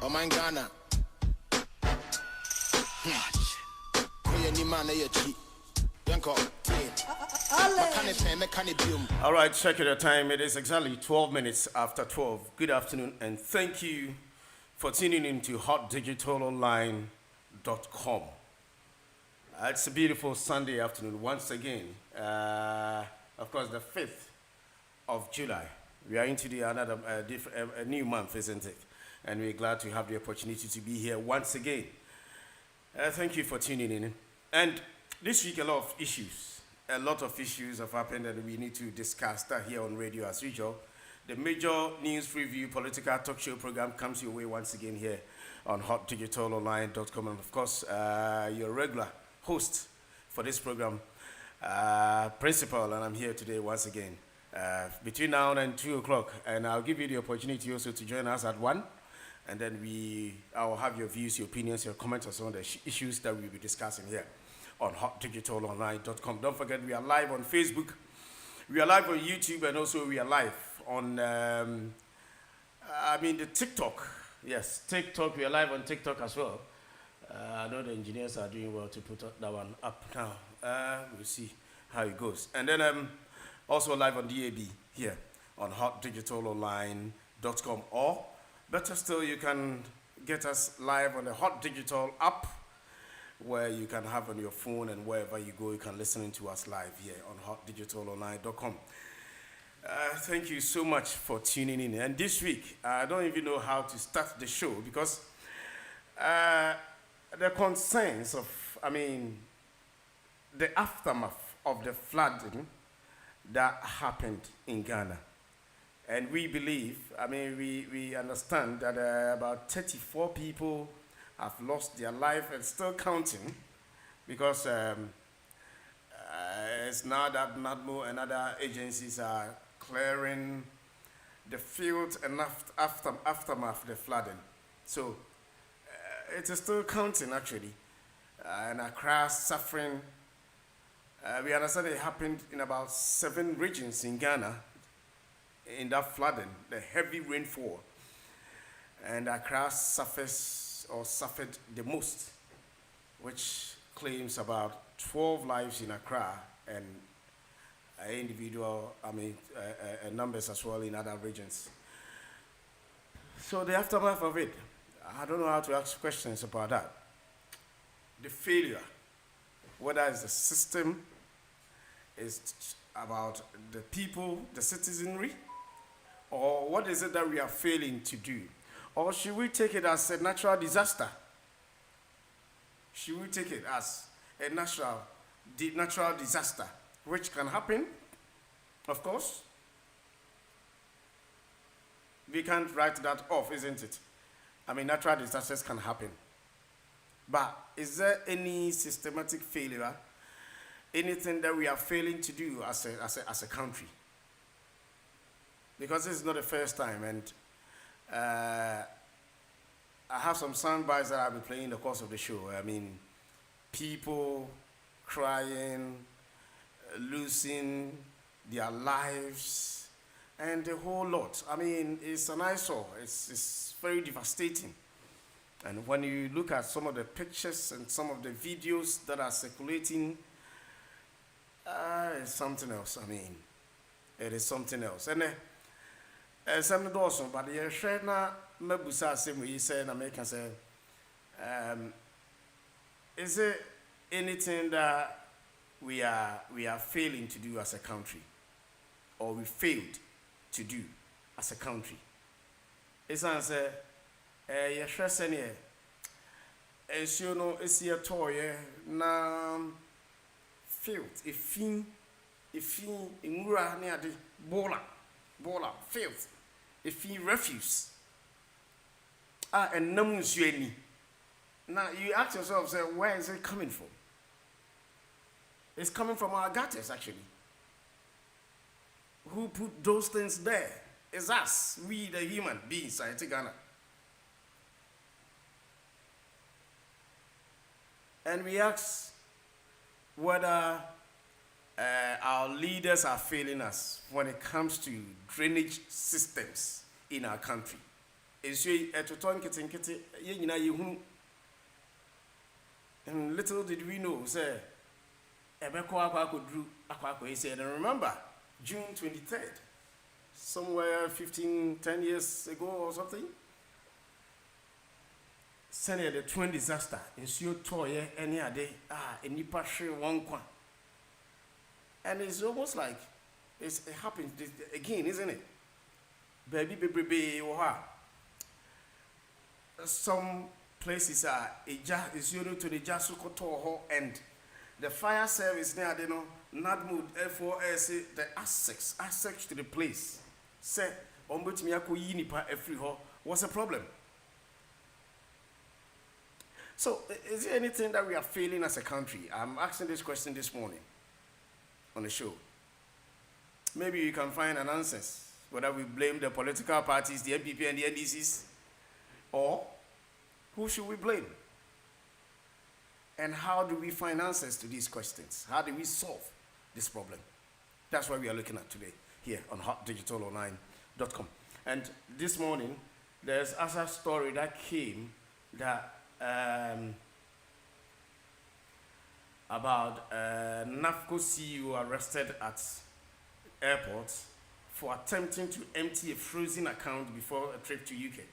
my Ghana. All right, check your time. It is exactly 12 minutes after 12. Good afternoon, and thank you for tuning in to hotdigitalonline.com. It's a beautiful Sunday afternoon once again. Of course, the 5th of July. We are into a new month, isn't it? And we're glad to have the opportunity to be here once again. Thank you for tuning in. And this week, a lot of issues have happened that we need to discuss that here on radio as usual. The major news review political talk show program comes your way once again here on hotdigitalonline.com. And of course, your regular host for this program, Principal, and I'm here today once again between now and 2 o'clock. And I'll give you the opportunity also to join us at 1. And then I'll have your views, your opinions, your comments on some of the issues that we'll be discussing here on hotdigitalonline.com. Don't forget, we are live on Facebook, we are live on YouTube, and also we are live on, the TikTok. Yes, TikTok, we are live on TikTok as well. I know the engineers are doing well to put that one up now. We'll see how it goes. And then also live on DAB here on hotdigitalonline.com, or better still, you can get us live on the Hot Digital app, where you can have on your phone, and wherever you go, you can listen to us live here on hotdigitalonline.com. Thank you so much for tuning in. And this week, I don't even know how to start the show because the concerns of, the aftermath of the flooding that happened in Ghana. And we believe, we understand that about 34 people have lost their life and still counting, because it's now that NADMO and other agencies are clearing the field and aftermath of the flooding. So it is still counting actually. And Accra suffering. We understand it happened in about 7 regions in Ghana in that flooding, the heavy rainfall. And Accra suffered the most, which claims about 12 lives in Accra and numbers as well in other regions. So the aftermath of it, I don't know how to ask questions about that. The failure, whether it's the system, is about the people, the citizenry, or what is it that we are failing to do? Or should we take it as a natural disaster? Should we take it as a natural disaster, which can happen, of course? We can't write that off, isn't it? Natural disasters can happen. But is there any systematic failure, anything that we are failing to do as a country? Because this is not the first time, and I have some sound bites that I'll be playing in the course of the show. People crying, losing their lives, and the whole lot. It's an eyesore. It's very devastating. And when you look at some of the pictures and some of the videos that are circulating, it's something else. It is something else. And something awesome, but the share na mabusa same we say na make can say, is it anything that we are failing to do as a country, or we failed to do as a country? It's answer you share sene as you know is your toy na failed if in ngura near the bola failed. If he refuse, and no any. Now you ask yourself, say, where is it coming from? It's coming from our gutters, actually. Who put those things there? It's us, we the human beings, I think Ghana. And we ask whether our leaders are failing us when it comes to drainage systems in our country. Ensuite, at Toton Kitty, Yina Yahoo. And little did we know, sir, Ebeko Aqua drew Aqua, he said, and remember, June 23rd, somewhere 10 years ago or something. Senior the twin disaster ensued toy any day, and you pass one quan. And it's almost like it happens again, isn't it? Baby, some places are is unique to the Jasuko Toho, and the fire service near they know not mood F4S the access to the place. Say, Ombutimiako Yinipa every ho, what's the problem? So, is there anything that we are failing as a country? I'm asking this question this morning on the show. Maybe you can find an answer, whether we blame the political parties, the MPP and the NDCs, or who should we blame? And how do we find answers to these questions? How do we solve this problem? That's what we are looking at today here on hotdigitalonline.com. And this morning, there's a story that came that about NAFCO CEO arrested at airport for attempting to empty a frozen account before a trip to UK.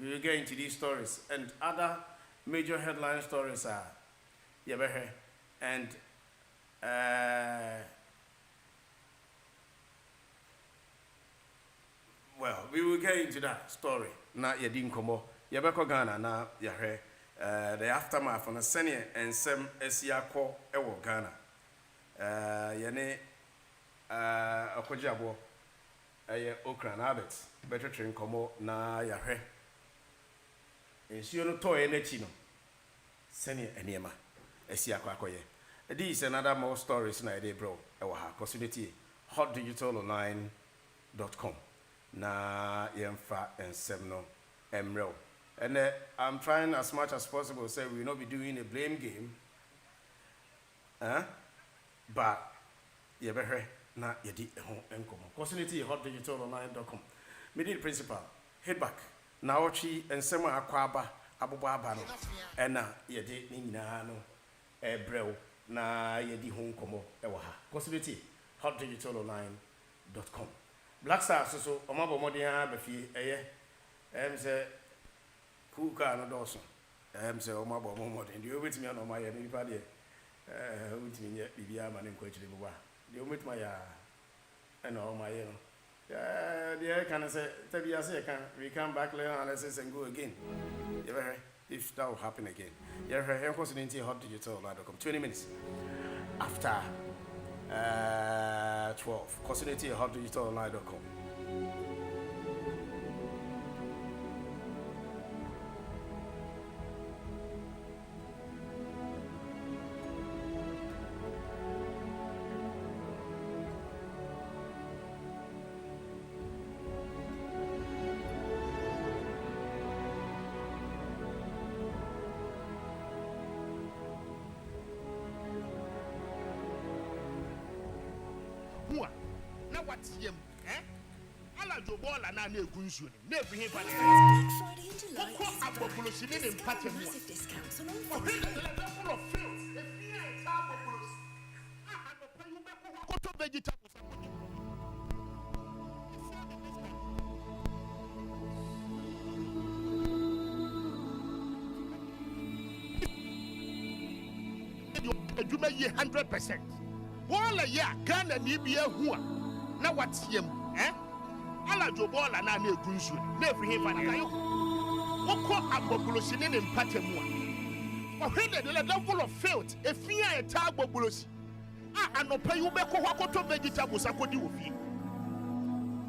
We will get into these stories, and other major headline stories are Yabehe and well, we will get into that story. Na Yadin Komo. Yabeko Ghana na Yahre, the aftermath on a senior and some Esiako Ewo Ghana. Yane Okojabo, Okran Abbott, better train Komo na Yahre. Is you no toy and chino. Senior and Yema, Esiako Akoye. These and other more stories na day, bro. Ewaha, possibility hotdigitalonline.com. Na Yemfa and Semno Emro. And I'm trying as much as possible to say we will not be doing a blame game. But you better not yet home and come. Possibility hotdigitalonline.com. Middle principal, head back. Naochi and Sema Aquaba, Abubabano. And na yedi Ninano, Ebrel, na yedi home como Ewaha. Possibility hotdigitalonline.com. Black Stars so Omabo Modia Befi, say Kuka no Dawson. Say Omabo Momod, and you with me on my anybody. With me yet, Bibia man in Coach Libuba. You meet my and all my the air can say, we come back later analysis and go again. If that will happen again. You're here, into hotdigital.com. 20 minutes after 12. Constantly hotdigitalonline.com. Friday into massive discounts on all you may 100%. All a year, Ghana Nibia Hua. Now what's him, eh? Ala Jobola na ne Gunsu, never him and I. What call a population in Patemua? Or when the level of failed, a fear a tabo bulos. And no pay you back to vegetables.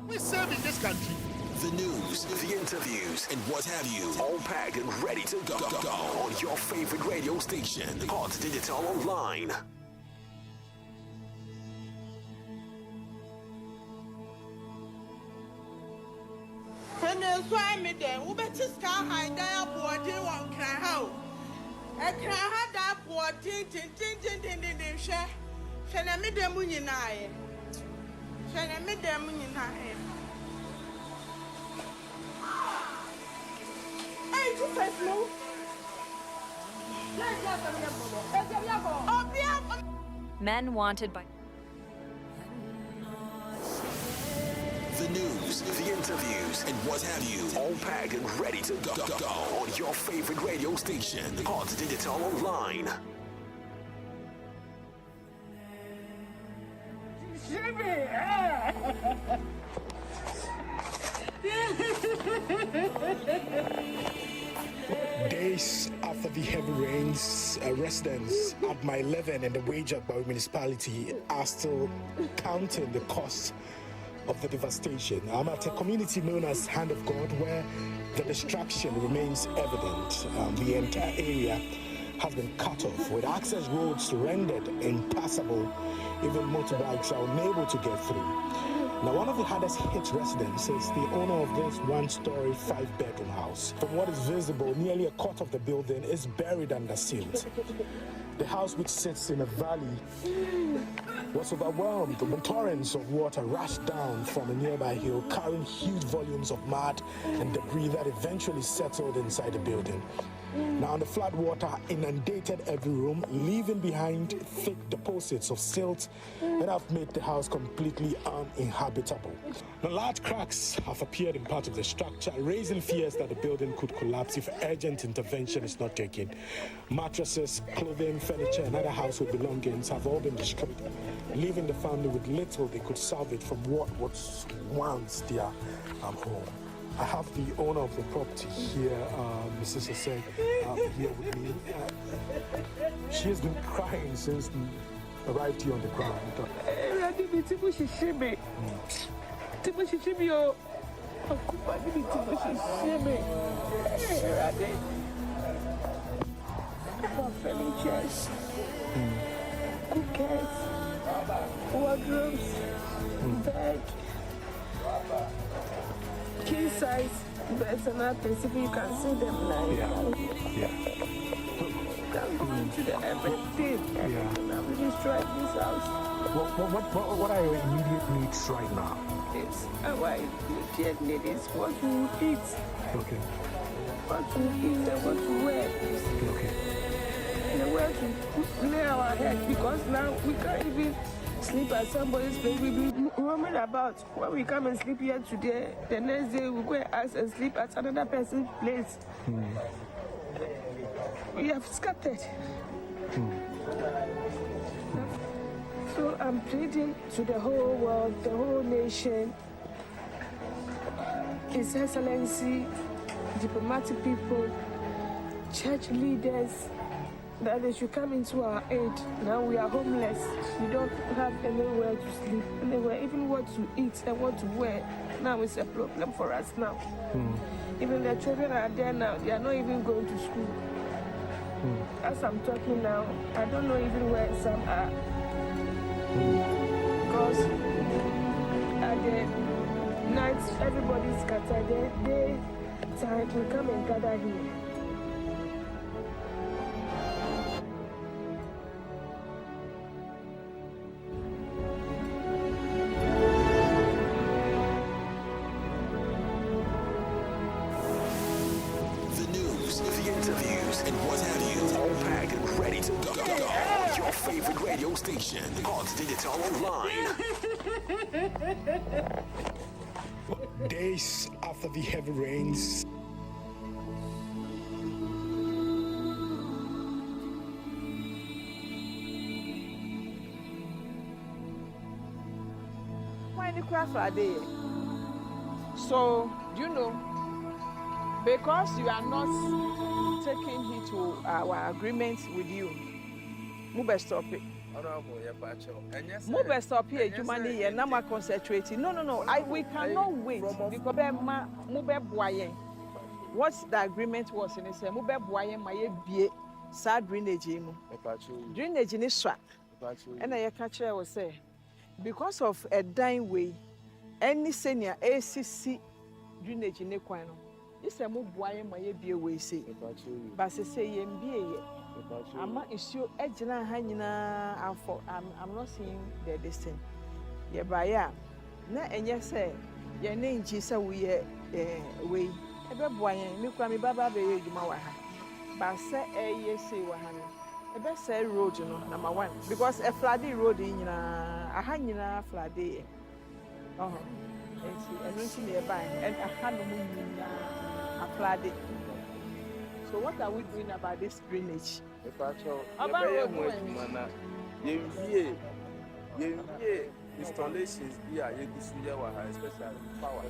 We serve in this country. The news, the interviews, and what have you, all packed and ready to go on your favorite radio station, Hot Digital Online. Men wanted by The news, the interviews, and what have you, all packed and ready to go on your favorite radio station, Hot Digital Online. Days after the heavy rains, residents at my 11 and the Wage-Agbawi municipality are still counting the cost of the devastation. I'm at a community known as Hand of God, where the destruction remains evident. The entire area has been cut off, with access roads rendered impassable. Even motorbikes are unable to get through. Now, one of the hardest hit residents is the owner of this one-story, 5-bedroom house. From what is visible, nearly a quarter of the building is buried under silt. The house, which sits in a valley, was overwhelmed when torrents of water rushed down from a nearby hill, carrying huge volumes of mud and debris that eventually settled inside the building. Now, the flood water inundated every room, leaving behind thick deposits of silt that have made the house completely uninhabitable. Now, large cracks have appeared in part of the structure, raising fears that the building could collapse if urgent intervention is not taken. Mattresses, clothing, furniture, and other household belongings have all been destroyed, leaving the family with little they could salvage from what was once their home. I have the owner of the property here, Mrs. Osei, here with me. She has been crying since we arrived here on the ground. Furnitures, cookers, wardrobes, bed, king size beds, and others. If you can see them now, Yeah. can go into the everything. I'm destroyed this house. What are your immediate needs right now? It's our immediate need is what we eat, Okay. what to eat, and what to wear. Okay. And where to lay our head, because now we can't even sleep at somebody's place. We be roaming about. When we come and sleep here today, the next day we go and ask and sleep at another person's place. We have scattered. So I'm pleading to the whole world, the whole nation, His Excellency, diplomatic people, church leaders, that they should come into our aid. Now we are homeless. We don't have anywhere to sleep, anywhere, even what to eat and what to wear. Now it's a problem for us now. Even the children are there now. They are not even going to school. As I'm talking now, I don't know even where some are. Because at the night, everybody's scattered. The day time, we come and gather here. The interviews, and what have you, all packed and ready to go on your favorite radio station, Hot Digital Online. Days after the heavy rains, Why the craft are there? So, you know, because you are not taking heed to our agreement with you, move stop it. Move stop here, Jumani, and now concentrating. No. We cannot wait because what the agreement was in it, move my be sad drainage. Drainage in this swap. And I catch I was say, because of a dying way, any senior ACC drainage in the corner. It's a move boy my be away say. But say MBA. I'm issue ejina hanyina afọ. I'm not seeing the distance. Yeah, by ya. Na enye say your name Jesus we way ebe boyen me kura me baba be ye djuma wa ha ba se eye sei wa ha no ebe se road no number 1 because a flooded road nyina aha nyina flooded oh enti eno nti me ba and aha no mu nyina a flooded. So what are we doing about this drainage? About installations here, especially power.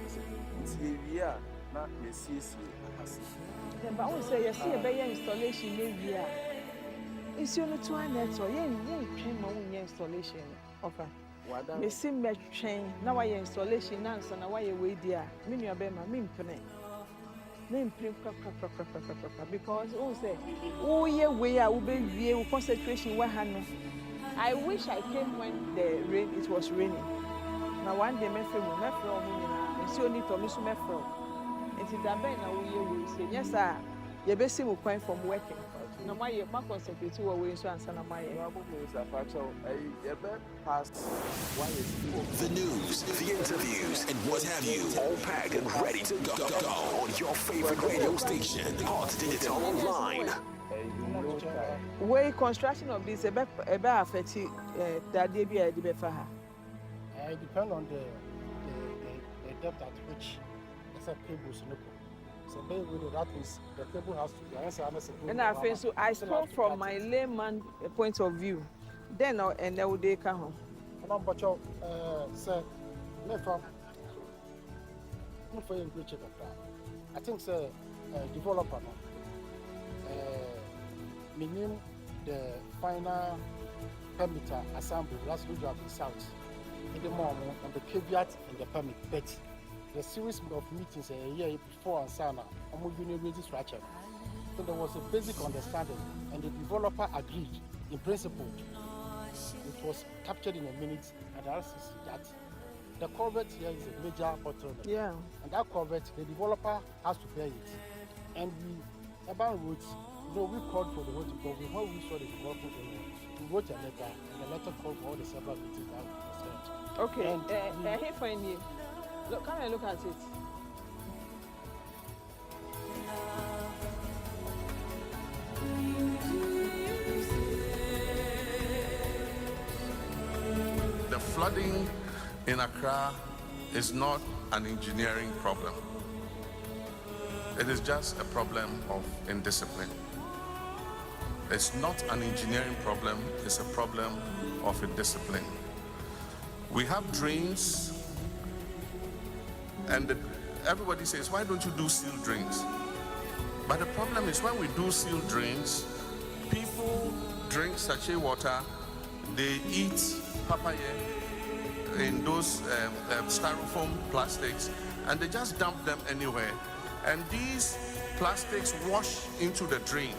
Here, not the CC. But I would say, you see a better installation here. It's only 2 net or you installation offer. You see me train now. I installation answer now. Why you wait there? Me your bema, me implement. Because say, oh yeah, we are we concentration. I wish I came when it was raining. Now one day, me see only to me so me from. And it's that now we say yes sir. You be see me going from working. Now my concentrate we so answer na my. The news, the interviews, and what have you, all packed and ready to go on your favorite radio station, Hot Digital Online. Way construction of this ebe affect that they be the befa. It depends on the depth at which the cables no. So that means the cable has to be answered. And I feel so. I spoke from my layman point of view. Then and now they come home. But sir, never. Not for you check I think sir, developer. Meaning the final perimeter assembly last week have been south. In the morning on the caveat and the permit, but the series of meetings a year before and Sana, almost union structure. So there was a basic understanding, and the developer agreed in principle. It was captured in a minute, and the RCC that the culvert here is a major bottleneck. Yeah. And that culvert, the developer has to bear it. And we, urban roads, we called for the road to go. When we saw the development, we wrote a letter, and the letter called for all the several meetings that we sent. Okay. And here for you. Look, come and look at it. The flooding in Accra is not an engineering problem. It is just a problem of indiscipline. It's not an engineering problem, it's a problem of indiscipline. We have drains, and everybody says, why don't you do sealed drains? But the problem is when we do sealed drains, people drink sachet water, they eat papaya in those styrofoam plastics, and they just dump them anywhere. And these plastics wash into the drain,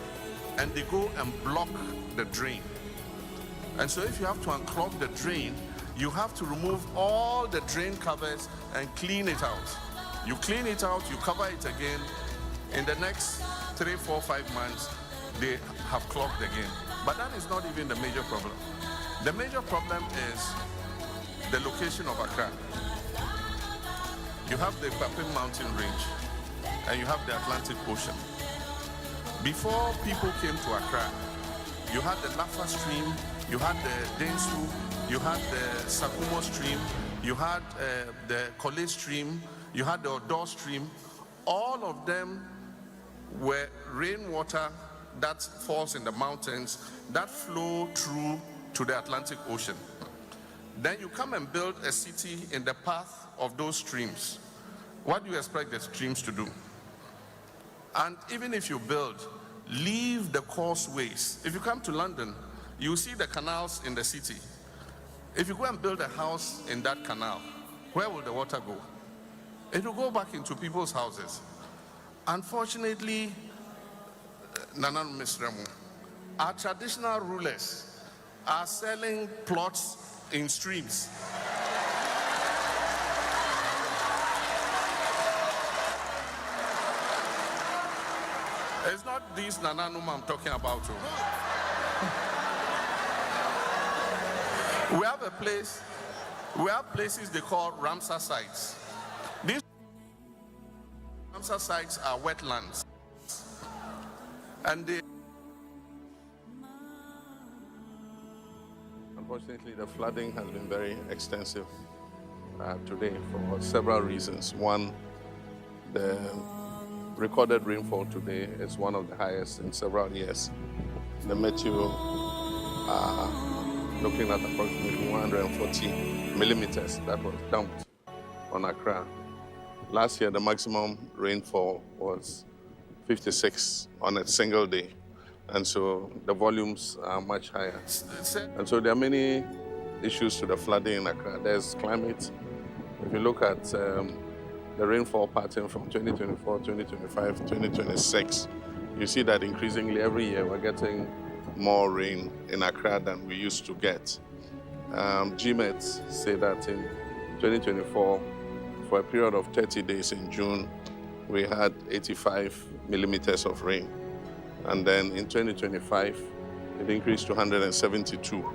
and they go and block the drain. And so if you have to unclog the drain, you have to remove all the drain covers and clean it out. You clean it out, you cover it again. In the next 3, 4, 5 months, they have clogged again. But that is not even the major problem. The major problem is the location of Accra. You have the Papin Mountain Range, and you have the Atlantic Ocean. Before people came to Accra, you had the Lafa Stream, you had the Densu, you had the Sakumo Stream, you had the Kole Stream, you had the Odor Stream. All of them were rainwater that falls in the mountains that flow through to the Atlantic Ocean. Then you come and build a city in the path of those streams. What do you expect the streams to do? And even if you build, leave the causeways. If you come to London, you see the canals in the city. If you go and build a house in that canal, where will the water go? It will go back into people's houses. Unfortunately, Nanan Misremu, our traditional rulers are selling plots in streams. It's not these Nananuma I'm talking about. We have a place, we have places they call Ramsar sites. These Ramsar Ramsar sites are wetlands. And unfortunately, the flooding has been very extensive today for several reasons. One, the recorded rainfall today is one of the highest in several years. The Meteo are looking at approximately 140 millimeters that was dumped on Accra. Last year, the maximum rainfall was 56 on a single day. And so the volumes are much higher. And so there are many issues to the flooding in Accra. There's climate. If you look at the rainfall pattern from 2024, 2025, 2026, you see that increasingly every year we're getting more rain in Accra than we used to get. GMET say that in 2024, for a period of 30 days in June, we had 85 millimeters of rain. And then in 2025, it increased to 172.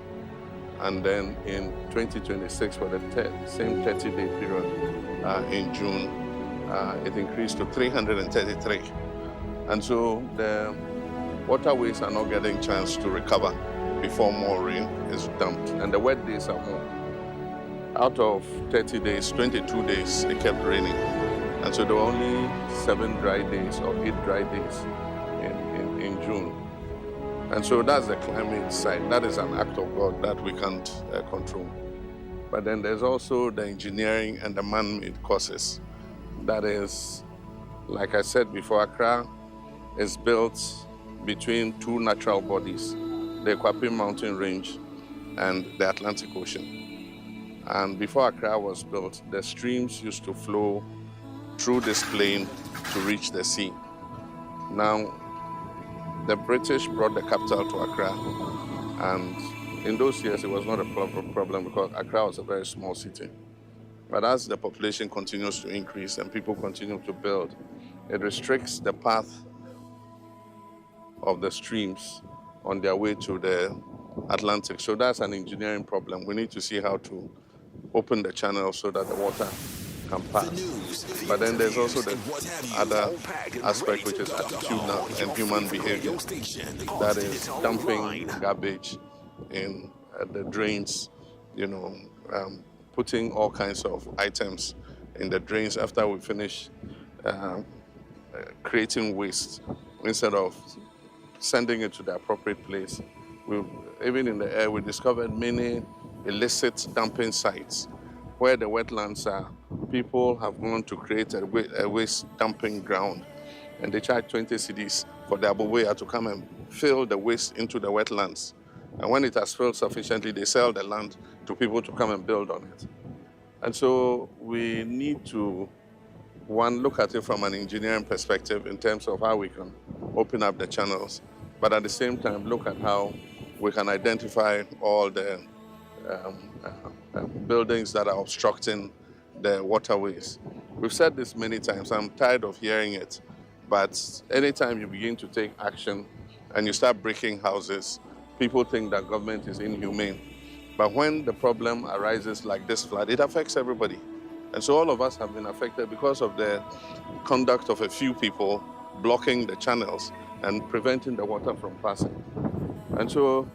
And then in 2026, for the same 30-day period in June, it increased to 333. And so the waterways are not getting a chance to recover before more rain is dumped. And the wet days are more. Out of 30 days, 22 days, it kept raining. And so there were only 7 dry days or 8 dry days in June. And so that's the climate side. That is an act of God that we can't control. But then there's also the engineering and the man-made causes. That is, like I said before, Accra is built between 2 natural bodies, the Kwapim Mountain Range and the Atlantic Ocean. And before Accra was built, the streams used to flow through this plain to reach the sea. Now, the British brought the capital to Accra, and in those years it was not a problem because Accra was a very small city. But as the population continues to increase and people continue to build, it restricts the path of the streams on their way to the Atlantic. So that's an engineering problem. We need to see how to open the channel so that the water can pass. But then there's also the other aspect, which is attitudinal and human behavior. That is dumping garbage in the drains, putting all kinds of items in the drains after we finish creating waste instead of sending it to the appropriate place. Even in the air, we discovered many illicit dumping sites where the wetlands are. People have gone to create a waste dumping ground, and they charge 20 cedis for the aboboya to come and fill the waste into the wetlands. And when it has filled sufficiently, they sell the land to people to come and build on it. And so we need to, one, look at it from an engineering perspective in terms of how we can open up the channels, but at the same time look at how we can identify all the buildings that are obstructing the waterways. We've said this many times. I'm tired of hearing it. But anytime you begin to take action and you start breaking houses, people think that government is inhumane. But when the problem arises like this flood, it affects everybody. And so all of us have been affected because of the conduct of a few people blocking the channels and preventing the water from passing. And so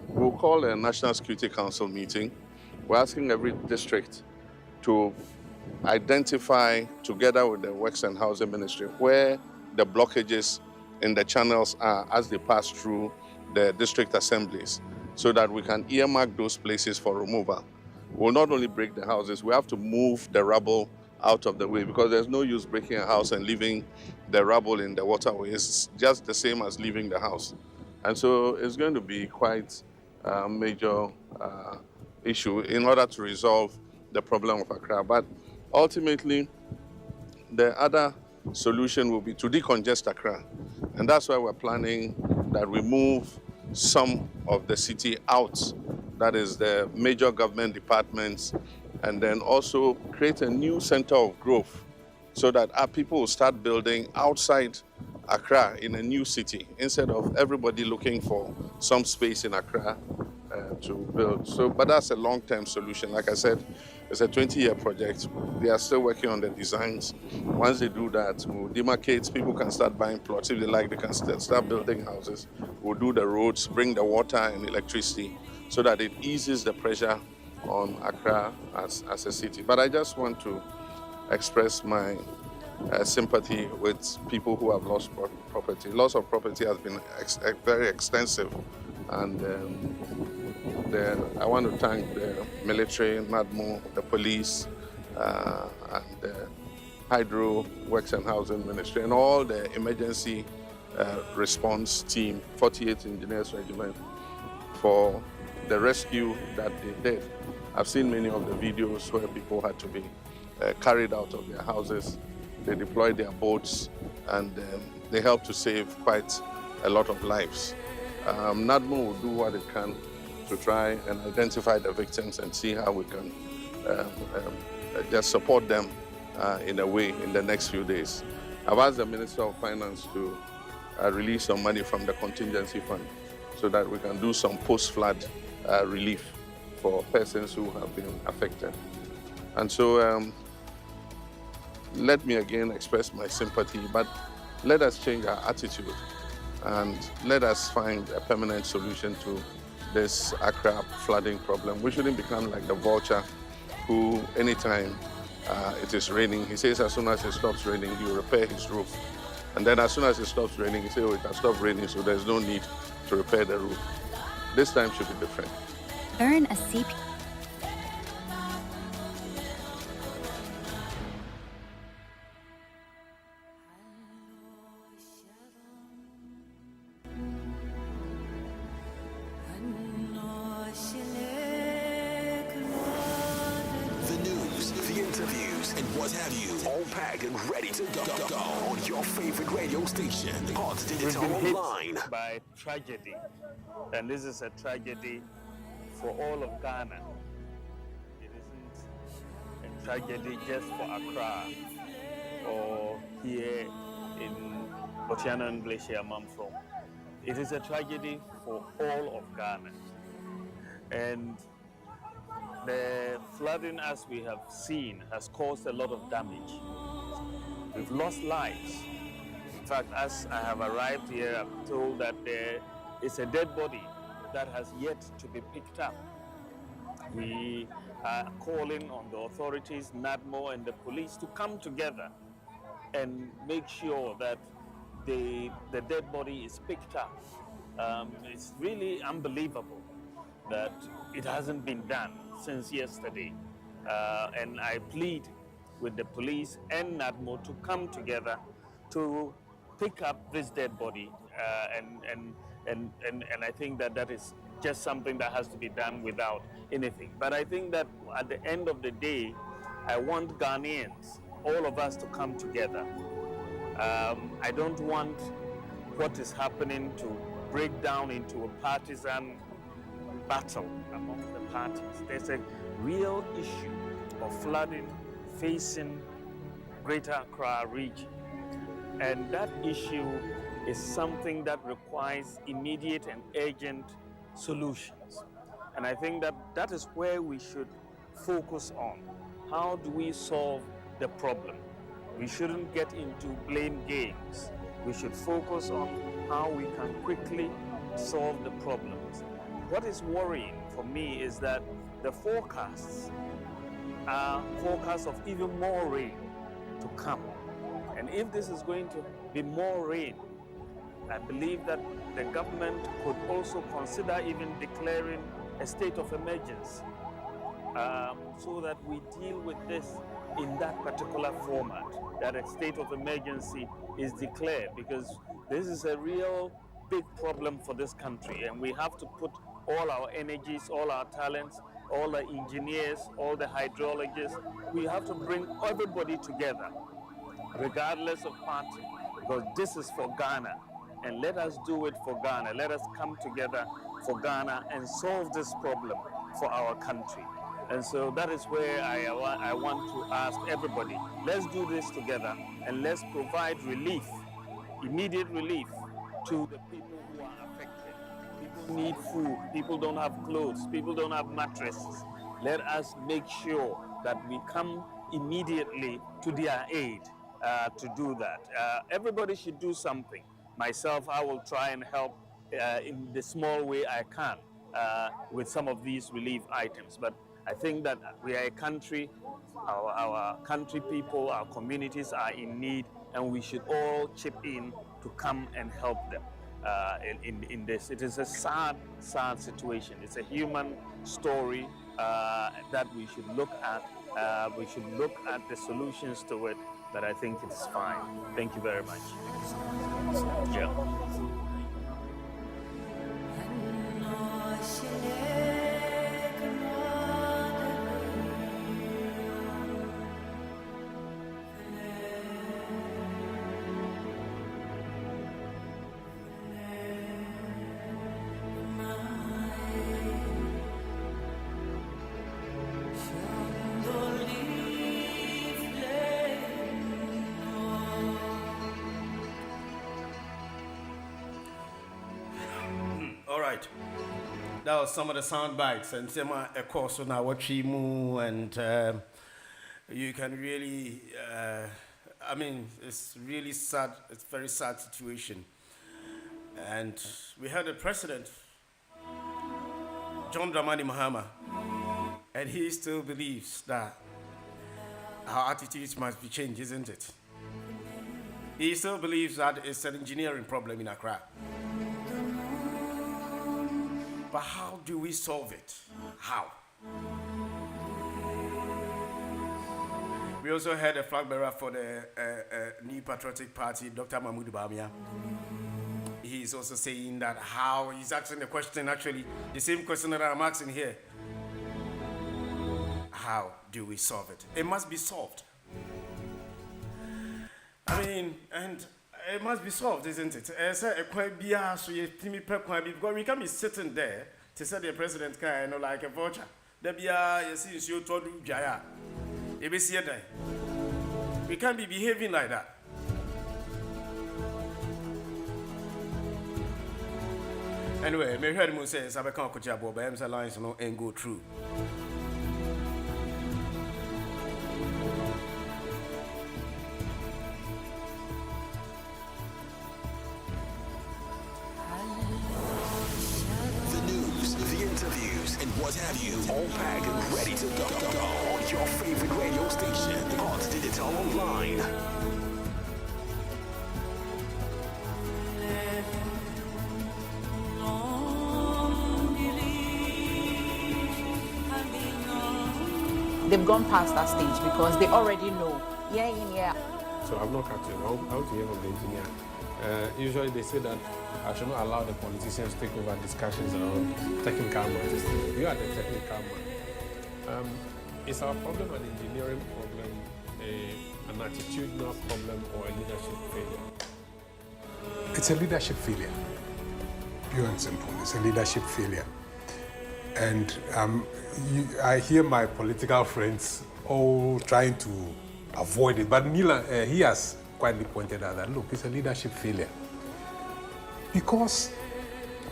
we'll call a National Security Council meeting. We're asking every district to identify, together with the Works and Housing Ministry, where the blockages in the channels are as they pass through the district assemblies, so that we can earmark those places for removal. We'll not only break the houses, we have to move the rubble out of the way, because there's no use breaking a house and leaving the rubble in the waterway. It's just the same as leaving the house. And so it's going to be quite a major issue in order to resolve the problem of Accra. But ultimately, the other solution will be to decongest Accra. And that's why we're planning that we move some of the city out, that is the major government departments, and then also create a new center of growth so that our people will start building outside Accra in a new city instead of everybody looking for some space in Accra to build. So, but that's a long-term solution. Like I said, It's a 20-year project. They are still working on the designs. Once they do that, we'll demarcate. People can start buying plots. If they like, they can start building houses. We'll do the roads, bring the water and electricity so that it eases the pressure on Accra as a city. But I just want to express my sympathy with people who have lost property. Loss of property has been very extensive, and I want to thank the military, NADMO, the police, and the Hydro Works and Housing Ministry, and all the emergency response team, 48th Engineers Regiment, for the rescue that they did. I've seen many of the videos where people had to be carried out of their houses. They deployed their boats, and they helped to save quite a lot of lives. NADMO will do what it can to try and identify the victims and see how we can just support them in a way in the next few days. I've asked the Minister of Finance to release some money from the contingency fund so that we can do some post-flood relief for persons who have been affected. And so let me again express my sympathy, but let us change our attitude and let us find a permanent solution to this Accra flooding problem. We shouldn't become like the vulture who, anytime it is raining, he says as soon as it stops raining, he will repair his roof. And then as soon as it stops raining, he says, oh, it has stopped raining, so there's no need to repair the roof. This time should be different. Earn a CP. The news, the interviews, and what have you, all packed and ready to go on your favorite radio station, Hot Digital Online. By tragedy, and this is a tragedy for all of Ghana. It isn't a tragedy just for Accra or here in Botiana and Glacier, I'm from. It is a tragedy for all of Ghana. And the flooding, as we have seen, has caused a lot of damage. We've lost lives. In fact, as I have arrived here, I'm told that there is a dead body that has yet to be picked up. We are calling on the authorities, NADMO and the police, to come together and make sure that the dead body is picked up. It's really unbelievable that it hasn't been done since yesterday. And I plead with the police and NADMO to come together to pick up this dead body. And I think that is just something that has to be done without anything. But I think that at the end of the day, I want Ghanaians, all of us, to come together. I don't want what is happening to break down into a partisan battle among the parties. There's a real issue of flooding facing Greater Accra region. And that issue is something that requires immediate and urgent solutions. And I think that is where we should focus on. How do we solve the problem? We shouldn't get into blame games. We should focus on how we can quickly solve the problems. What is worrying for me is that the forecasts are forecasts of even more rain to come. And if this is going to be more rain, I believe that the government could also consider even declaring a state of emergency so that we deal with this in that particular format, that a state of emergency is declared, because this is a real big problem for this country, and we have to put all our energies, all our talents, all the engineers, all the hydrologists, we have to bring everybody together, regardless of party, because this is for Ghana. And let us do it for Ghana. Let us come together for Ghana and solve this problem for our country. And so that is where I want to ask everybody, let's do this together and let's provide relief, immediate relief to the people who are affected. People need food, people don't have clothes, people don't have mattresses. Let us make sure that we come immediately to their aid to do that. Everybody should do something. Myself, I will try and help in the small way I can with some of these relief items. But I think that we are a country, our country people, our communities are in need, and we should all chip in to come and help them in this. It is a sad, sad situation. It's a human story that we should look at. We should look at the solutions to it, but I think it's fine. Thank you very much. Yeah. That was some of the sound bites, and some of course on our Chimu, and you can really, I mean, it's really sad. It's a very sad situation, and we had a president, John Dramani Mahama, and he still believes that our attitudes must be changed, isn't it? He still believes that it's an engineering problem in Accra. But how do we solve it? How? We also had a flag bearer for the New Patriotic Party, Dr. Mahmoud Bamia. He is also saying that how, he's asking the question, actually, the same question that I'm asking here. How do we solve it? It must be solved. I mean, and it must be solved, isn't it? Because we can't be sitting there to say the president can, you know, like a vulture. We can't be behaving like that. Anyway, me heard him say, "I can't coach about by himself lines and go through." What have you? All packed and ready to go on your favorite radio station, Odds Digital Online. They've gone past that stage because they already know. Yeah. So I've not captured. I want to hear from the engineer. Usually they say that I should not allow the politicians to take over discussions around technical matters. You are the technical man. Is our problem an engineering problem, an attitudinal problem, or a leadership failure? It's a leadership failure. Pure and simple. It's a leadership failure. And I hear my political friends all trying to avoid it. But he has quietly pointed out that, look, it's a leadership failure. Because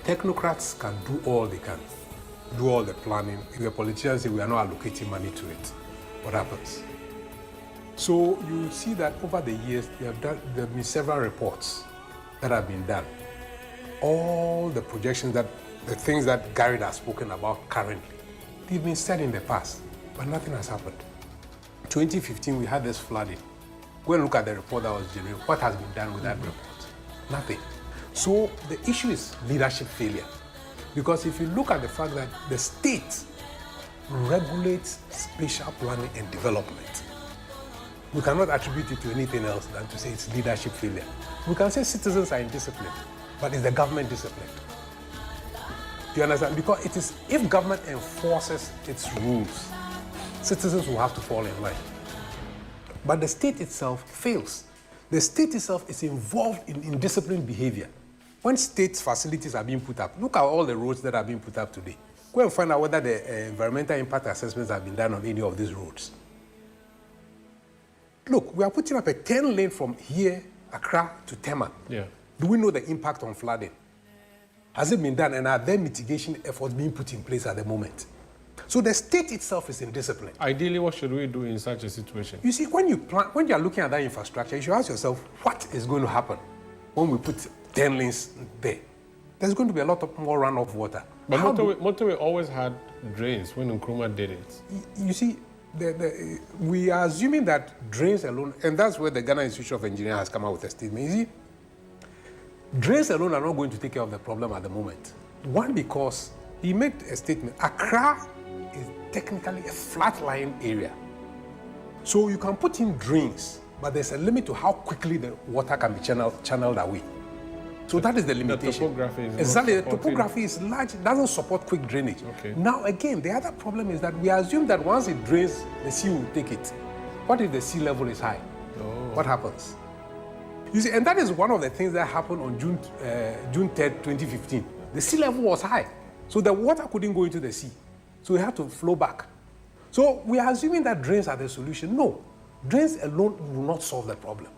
technocrats can do all they can, do all the planning. If the politicians say we are not allocating money to it, what happens? So you see that over the years, there have been several reports that have been done. All the projections, the things that Gary has spoken about currently, they've been said in the past, but nothing has happened. 2015, we had this flooding. Go and look at the report that was generated. What has been done with that report? Nothing. So the issue is leadership failure. Because if you look at the fact that the state regulates spatial planning and development, we cannot attribute it to anything else than to say it's leadership failure. We can say citizens are indisciplined, but is the government disciplined? Do you understand? Because it is, if government enforces its rules, citizens will have to fall in line. But the state itself fails. The state itself is involved in indisciplined behavior. When state facilities are being put up, look at all the roads that are being put up today. Go and find out whether the environmental impact assessments have been done on any of these roads. Look, we are putting up a 10-lane from here, Accra, to Tema. Yeah. Do we know the impact on flooding? Has it been done, and are there mitigation efforts being put in place at the moment? So the state itself is indisciplined. Ideally, what should we do in such a situation? You see, when you are looking at that infrastructure, you should ask yourself, what is going to happen when we put 10 lanes there? There's going to be a lot of more runoff water. But motorway always had drains when Nkrumah did it. You see, we are assuming that drains alone, and that's where the Ghana Institute of Engineering has come out with a statement. You see, drains alone are not going to take care of the problem at the moment. One, because he made a statement, Accra is technically a flat-lying area. So you can put in drains, but there's a limit to how quickly the water can be channeled away. So that is the limitation. The topography is exactly, the topography is large, it doesn't support quick drainage. Okay. Now again, the other problem is that we assume that once it drains, the sea will take it. What if the sea level is high? Oh. What happens? You see, and that is one of the things that happened on June 3rd, 2015. The sea level was high, so the water couldn't go into the sea. So it had to flow back. So we are assuming that drains are the solution. No, drains alone will not solve the problem.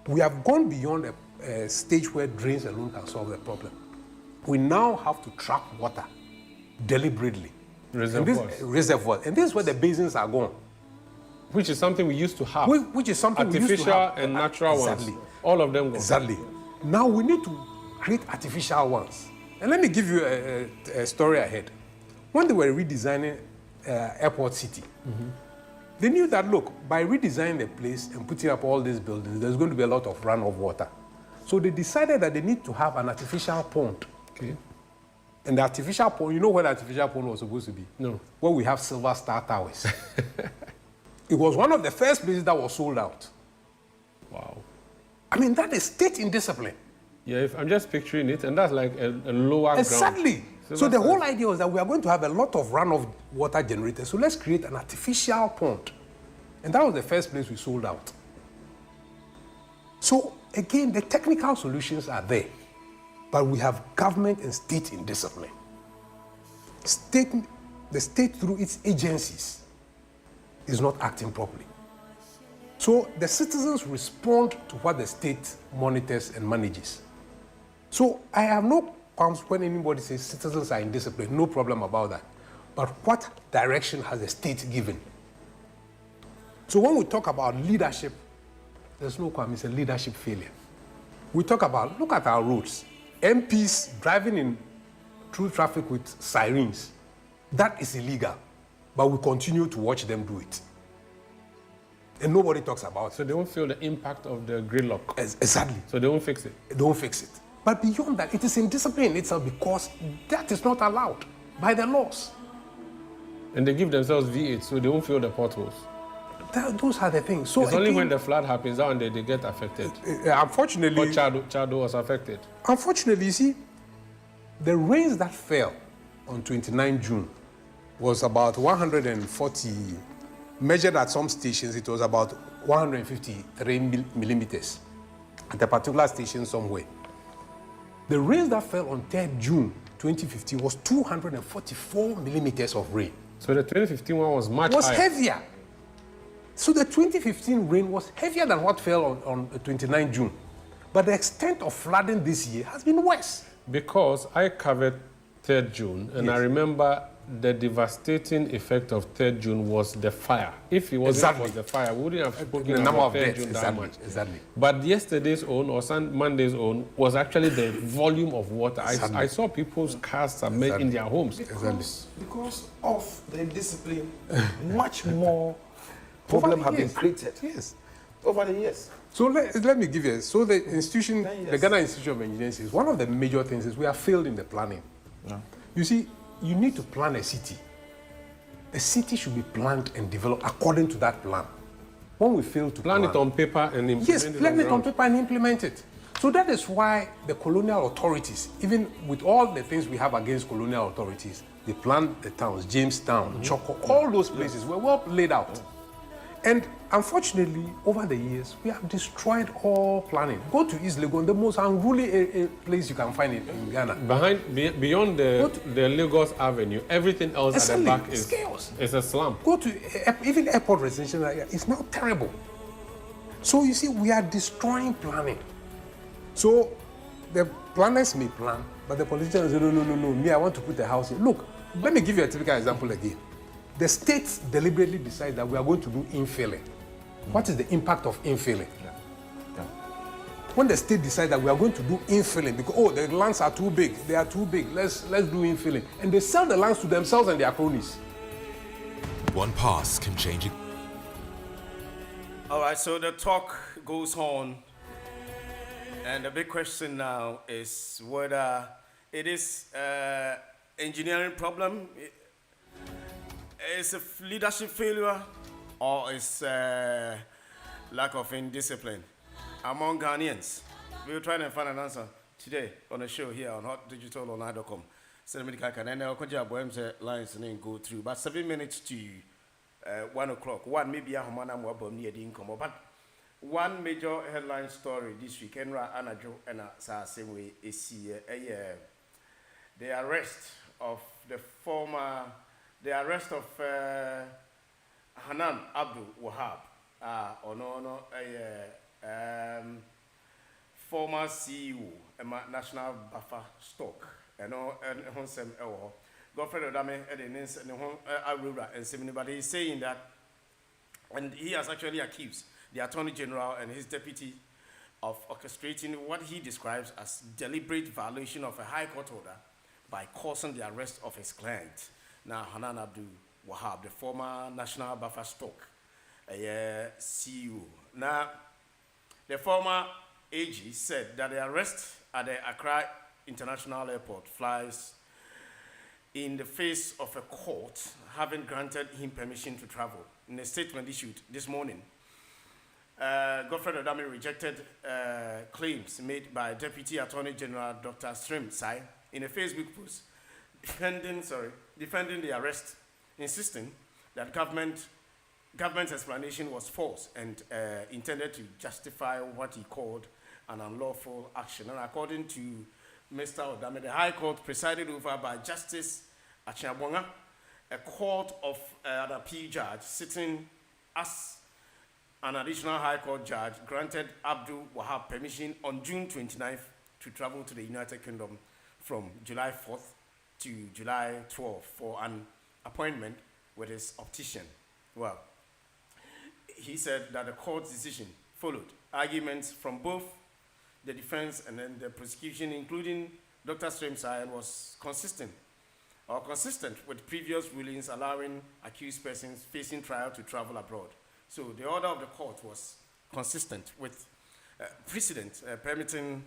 We have gone beyond a stage where drains alone can solve the problem. We now have to trap water deliberately. Reservoirs. And this is where the basins are gone. Which is something we used to have. Which is something we used to have. Artificial and natural ones. All of them gone. Exactly. Now we need to create artificial ones. And let me give you a story ahead. When they were redesigning Airport City, they knew that, look, by redesigning the place and putting up all these buildings, there's going to be a lot of runoff water. So they decided that they need to have an artificial pond. Okay. And the artificial pond, you know where the artificial pond was supposed to be? No. Where we have Silver Star Towers. It was one of the first places that was sold out. Wow. I mean, that is state indiscipline. Yeah, if I'm just picturing it, and that's like a lower ground. Exactly. So the whole idea was that we are going to have a lot of runoff water generators. So let's create an artificial pond. And that was the first place we sold out. So again, the technical solutions are there. But we have government and state indiscipline. The state through its agencies is not acting properly. So the citizens respond to what the state monitors and manages. So I have no qualms when anybody says citizens are indisciplined, no problem about that. But what direction has the state given? So when we talk about leadership, there's no qualm, it's a leadership failure. We talk about, look at our roads. MPs driving through traffic with sirens. That is illegal, but we continue to watch them do it. And nobody talks about it. So they won't feel the impact of the gridlock. Exactly. So they won't fix it. They don't fix it. But beyond that, it is indiscipline itself because that is not allowed by the laws. And they give themselves V8 so they won't feel the potholes. Those are the things. So it's only when the flood happens that they get affected. Unfortunately, or Chado was affected. Unfortunately, you see, the rains that fell on 29 June was about 140, measured at some stations, it was about 153 millimeters at a particular station somewhere. The rains that fell on 3rd June 2015 was 244 millimeters of rain. So the 2015 one was much higher. Heavier. So the 2015 rain was heavier than what fell on 29 June. But the extent of flooding this year has been worse. Because I covered 3rd June, and I remember the devastating effect of 3rd June was the fire. If it wasn't for the fire, we wouldn't have spoken about 3rd June that much. Exactly. But yesterday's own, or Monday's own, was actually the volume of water. I saw people's cars submerged in their homes. Because of the discipline, much more problems have been created. Yes. Over the years. So let me give you, so the institution, the Ghana Institute of Engineering says, one of the major things is we have failed in the planning. Yeah. You see, you need to plan a city. A city should be planned and developed according to that plan. When we fail to plan it on paper and implement it. Yes, plan it on paper and implement it. So that is why the colonial authorities, even with all the things we have against colonial authorities, they planned the towns, Jamestown, Choco, all those places were well laid out. And unfortunately, over the years, we have destroyed all planning. Go to East Legon, the most unruly place you can find in Ghana. Beyond the Lagos Avenue, everything else at the back is chaos. It's a slum. Go to even airport residential area, it's now terrible. So you see, we are destroying planning. So the planners may plan, but the politicians say, no, me, I want to put the house in. Look, let me give you a typical example again. The states deliberately decide that we are going to do infilling. What is the impact of infilling? When the state decides that we are going to do infilling because the lands are too big, they are too big, let's do infilling, and they sell the lands to themselves and their cronies. One pass can change it. All right, so the talk goes on, and the big question now is whether it is engineering problem, it's a leadership failure, or it's lack of indiscipline among Ghanaians. We're trying to find an answer today on a show here on hotdigitalonline.com. So lines and go through, but 7 minutes to 1 o'clock. One maybe a homana more near the income, but one major headline story this week. Enra Anajo and same way is the arrest of Hanan Abdul Wahab. Former CEO National Buffer Stock and Honsem Ewo. Godfrey Odame Edenins and Arura and Simini, but he's saying that, and he has actually accused the Attorney General and his deputy of orchestrating what he describes as deliberate violation of a High Court order by causing the arrest of his client. Now, Hanan Abdul Wahab, the former National Buffer Stock CEO. Now, the former AG said that the arrest at the Accra International Airport flies in the face of a court having granted him permission to travel. In a statement issued this morning, Godfrey Odame rejected claims made by Deputy Attorney General Dr. Srim Sai in a Facebook post defending the arrest, insisting that government's explanation was false and intended to justify what he called an unlawful action. And according to Mr. Odame, the High Court presided over by Justice Achiabonga, a court of an appeal judge sitting as an additional High Court judge, granted Abdul Wahab permission on June 29th to travel to the United Kingdom from July 4th to July 12th for an appointment with his optician. Well, he said that the court's decision followed arguments from both the defense and then the prosecution, including Dr. Stremsai, was consistent with previous rulings allowing accused persons facing trial to travel abroad. So the order of the court was consistent with precedent permitting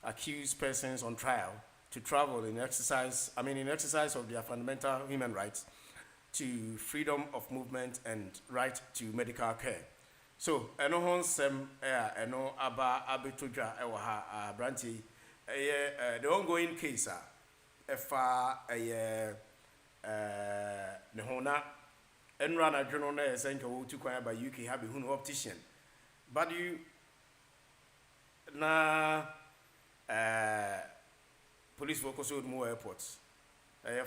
accused persons on trial to travel in exercise of their fundamental human rights to freedom of movement and right to medical care. So, eno honsem eno aba abetodwa ewa ha branti the ongoing case efa ne hona enra na dwono na esenka wo tu kwan ba UK ha be hu optician. But you na police focus on more airports.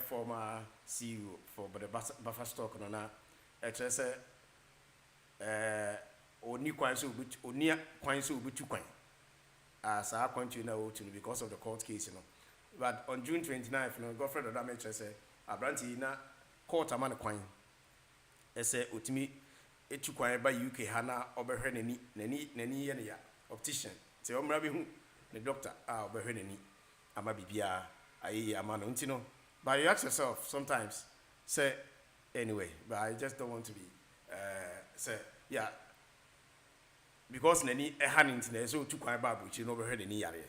Former CEO for the buffer stock na say oni kwan so obitu kwan as I continue now because of the court case, you know. But on June 29th, you know, Godfrey Odame say abranti na court amana kwan say otimi etu kwan ba UK hana obehwe nani ye ya optician say omra be hu the doctor obehwe nani ama bibia ayi amana ntino. But you ask yourself sometimes, say, anyway, but I just don't want to be, say, yeah, because nani a hand into so too quite bad, which you never heard any area.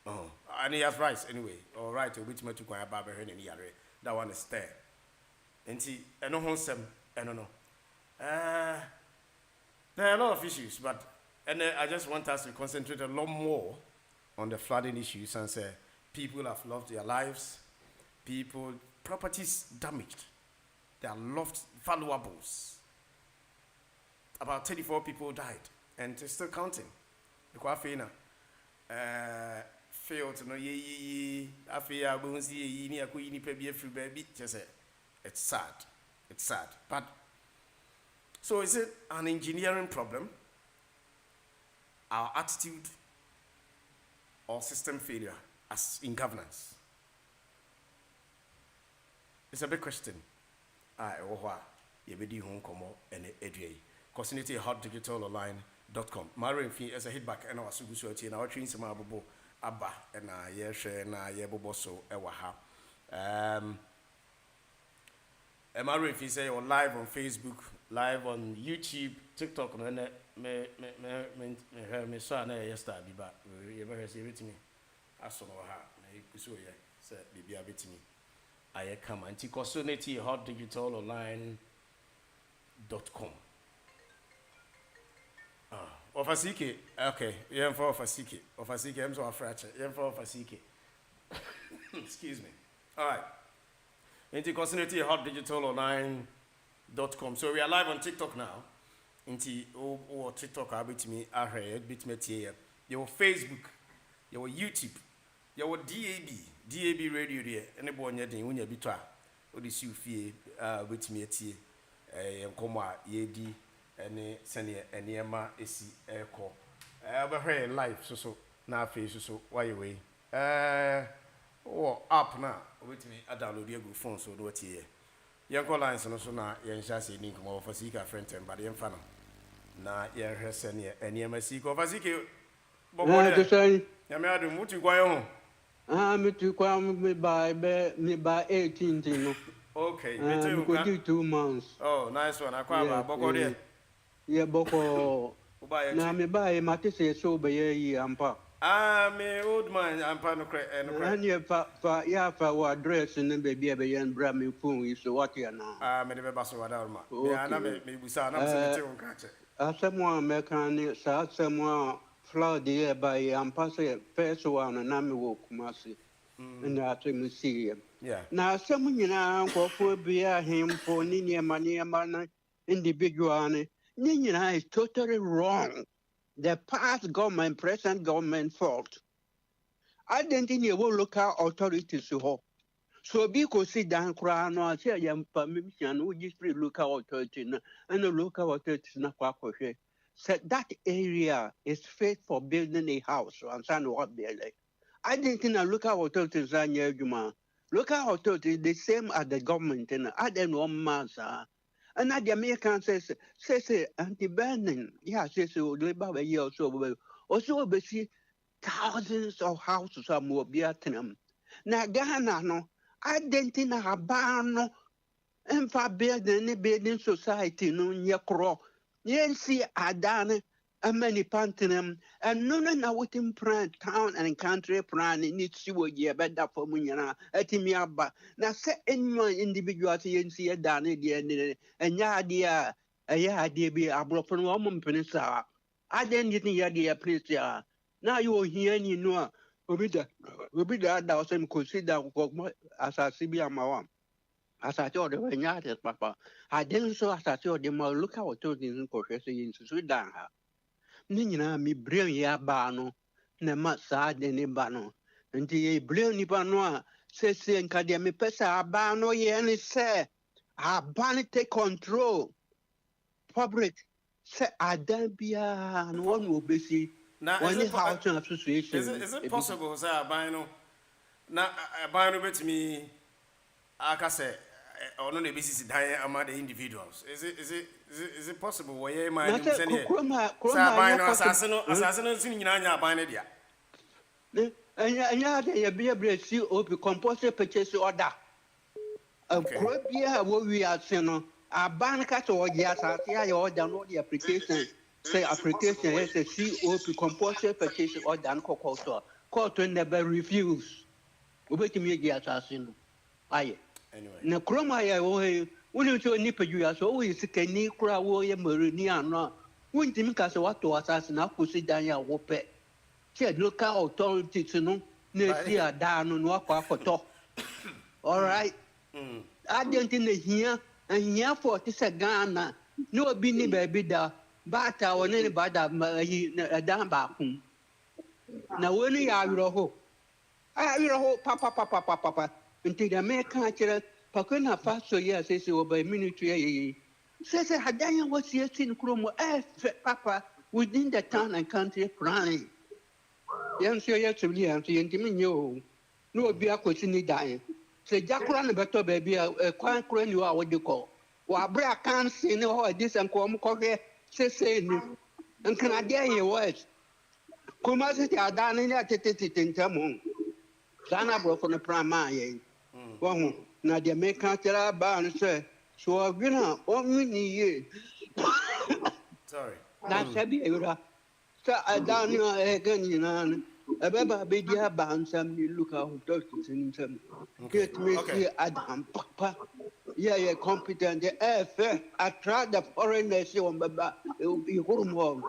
And he has rights anyway, all right, to which much too quite bad, heard any area. That one is there. And see, I know some, I don't know. There are a lot of issues, but and I just want us to concentrate a lot more on the flooding issues and say, people have lost their lives. Properties damaged. They are lost valuables. About 34 people died, and they're still counting. Because failed to know it's sad. It's sad. But so is it an engineering problem? Our attitude or system failure as in governance? It's a big question. You be home come and edge. Cosinity hotdigitalonline.com. Marin fee as a hitback and our sugusuati and our trains some abo abba and I share and I yebo so ewaha. Marin fee say you're live on Facebook, live on YouTube, TikTok, and me saw na yesterday, but you ever see it to me. I saw her, say, be a bit to me. I come and take Cosinity hotdigitalonline.com. Ofasike, okay, yeah, for Ofasike. Ofasike, I'm so afraid. Yeah, for Ofasike. Excuse me. All right. Into Cosinity hotdigitalonline.com. So we are live on TikTok now. Into TikTok, I bet me, I heard, bit me here. Your Facebook, your YouTube, your DAB radio there. Anybody needing when you be try. What is you feel? Bit me here. Come yedi. Any senior any ema esi echo. But here live so na face so why away. App na wait me I download your phone so do it here. Young lines no so na yen sha say link mo for sika friend but yen fa no. Na yen hwe senior any ema sika for sika. Bobo there. Ya me adu mutu kwa yo. Me tu kwa me by 18 no. Okay, me too. Go do 2 months. Oh, nice one. Akwa Bobo there. Yeah, boko. Na me buy mate say so be ye ampa. Me old man ampa no cre. And you fa wa address and baby be yan bra me phone so what you now. Me de be baso wada ma. Me ana me busa na me se on kache. Asemwa me kan sa asemwa flood here by ampa say first one na me wo kumasi. Na to me see. Yeah. Na asemu nyina nkofo bia hemfo ni niema na individual Nina is totally wrong. The past government, present government fault. I don't think you will local authorities to so because sit down cry no say yam permission we just free local authority and the local authorities na kwa said that area is fit for building a house and san what be like. I didn't think a local authorities are near you. Local authorities the same as the government and I don't know mass. And the American says anti-banning. Yeah, says labor a year or so. Also, we see thousands of houses are more Vietnam. Now, Ghana, no, I didn't think a ban and for building society, no, Yakro. Yes, see, I done a many pantinum, and none of what in print town and country plan in its sewer year better for Munana at Miaba. Now set in my individual see a done it and ya idea be a broken woman peninsula. I didn't get idea, please. Now you hear you know, we be that thousand consider as I see be a mawam. As I told the papa, I didn't so as I told them, look how I told you in Cochesse in Sudan. Nina mi brilliant ya bano, ne massa de ne bano. And the brilliant banoa says, Cademy Pesa bano yen say, I ban take control. Public say, I don't be and one will be see. Now, association. Is it possible, sir, Bino? Now, Bino bet me, I can say, or no, the business among the individuals. Is it possible? Why am I saying here? Assassin, in Nanya, Binadia. And ya be able to see open compulsory purchase order. A crop year, what we are saying, a bank or yes, I see your download the application. Say application is a COP compulsory purchase order and court never refuse. Wait to me, yes, assassin. Aye. Anyway. Na kroma ya wohe woni cho nipa juya so wo yisika ni kura wo ye marini ano wonti mi ka se wato asase na kusi dan ya wo pe che local authorities no na si ada no no akwa akoto all right agent na hia for ti se Ghana no obi ni ba bi da bata woni ni bada dan ba kun na woni ya awiro ho papa until the American church, Pakuna Faso, yes, says over a minute. Says, Hadaya was yes in Chromo, Papa, within the town and country crying. Young sir, yes, to be anti-intimino. No, be a question dying. Se jakura ne beto baby a kwan kura ni wa wodi ko. Wa bra kan sin ho dis en ko mo ko hwe se ni. Nkana dia ye was. Kuma se ta da ni ya tete ntamo. Sana bro for the prama ye. Wa na dia me kan tira ba no se so gina o ni ye. Sorry. Na sabi ewura. Sa adani e ganina. Ababa be dia ba nsam ni look out to sinsam. Get me see Adam papa. Yeah, competent. Attract the foreigners on Baba. It will be home.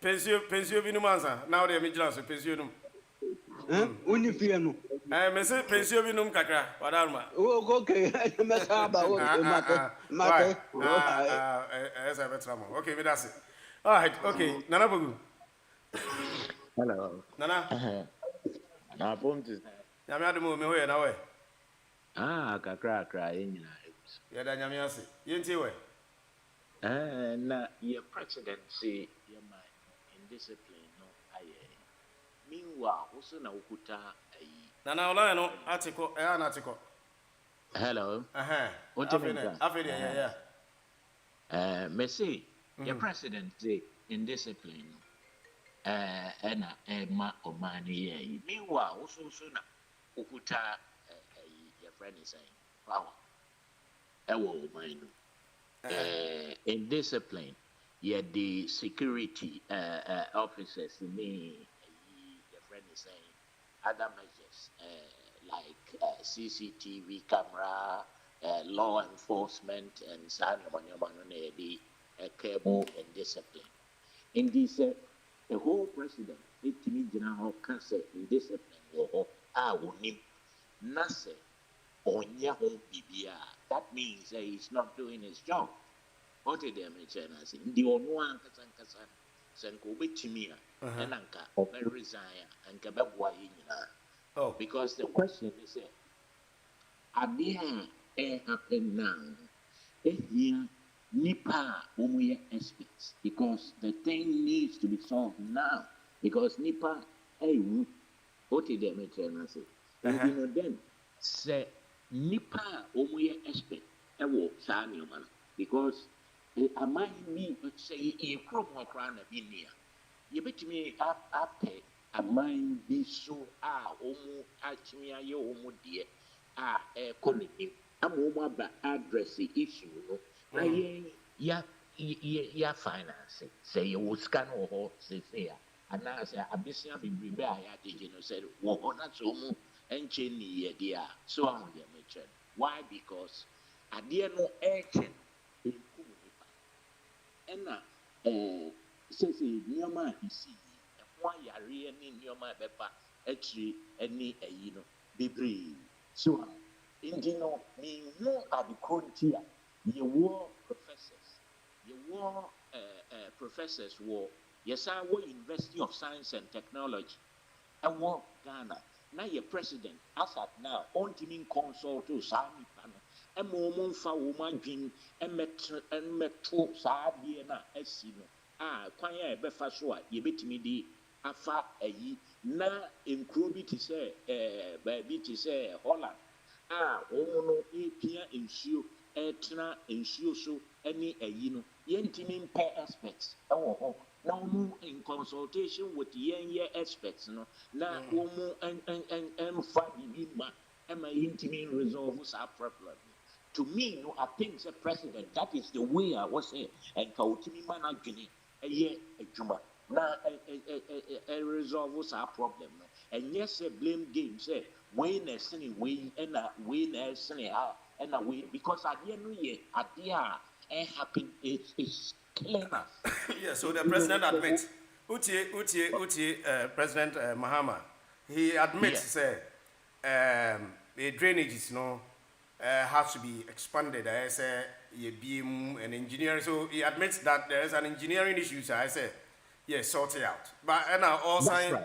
Pension binu mansa. Now they are vigilance pension. Unifiano. Me say pension binu kakra. Wadarma. Oh, okay. Okay, me that's it. All right. Okay. Nana Bogu. Hello. Nana. Na ponto. Nyame adumo me hoye na we. Kakra nyina. Ya da nyame ase. Yenti we. Na your presidency your mind indiscipline no aye. Meanwhile, also na ukuta ayi. Nana ola no atiko na atiko. Hello. Afede yeah. Me say your presidency indiscipline and ma omani ye. Meanwhile, also na ukuta your friend is saying, wow. In discipline, yeah, the security officers me your friend is saying other measures like CCTV camera, law enforcement, and the cable and discipline. In this, the whole president, it means general cancer in discipline or him, Nase, Onya home BBR. That means he's not doing his job. What did they mention? The Onuan Kasan, Sanko Bichimia, and Anka, or resign, and Kababwa. Oh, because the question is, are there happen now? Here, Nipa Umuya experts, because the thing needs to be solved now. Because Nipa, what did they mention? Then, say, Nipa Umuya expert, because I might be, say, a crop or crown of India. You bet me up a mind be so achimia yo dear calling him a mobile address issue no ya financing say you scan or say and now say abyssal be prepare ya did said what that's almost and chenny dear so I'm the mention why because I dear no action in Kumunipa says Niama is see why are you in your my pepper actually any degree so in me no at the frontier you war professors war yes I war University of Science and Technology I war Ghana now your president as at now on teaming consult to Sami panel and more for woman dream and metro Sabiana Esino kwanya befa so a yebetimi di afa ayi na enkuro bi ti se ba bi ti se Holland omo no epia ensuo etena ensuo so ani ayi no yentimi mpe experts ewo ho na omo in consultation with yenye experts no na omo en fa bibi ma ema yentimi resolve sa problem. To me, no, I think the president, that is the way I was saying, and Kautimi Managini, a year, a Juma, now a resolve our problem. And yes, a blame game, say, when a sinning way, and a win a sinning out, and a way, because at the end of the year, at the end, happen is killing us. Yeah, so the president admits, Uti, President Mahama, he admits, say, the drainages, has to be expanded. I say, beam and engineering. So he admits that there is an engineering issue. So I say, yes, sort it out. But and now all sign.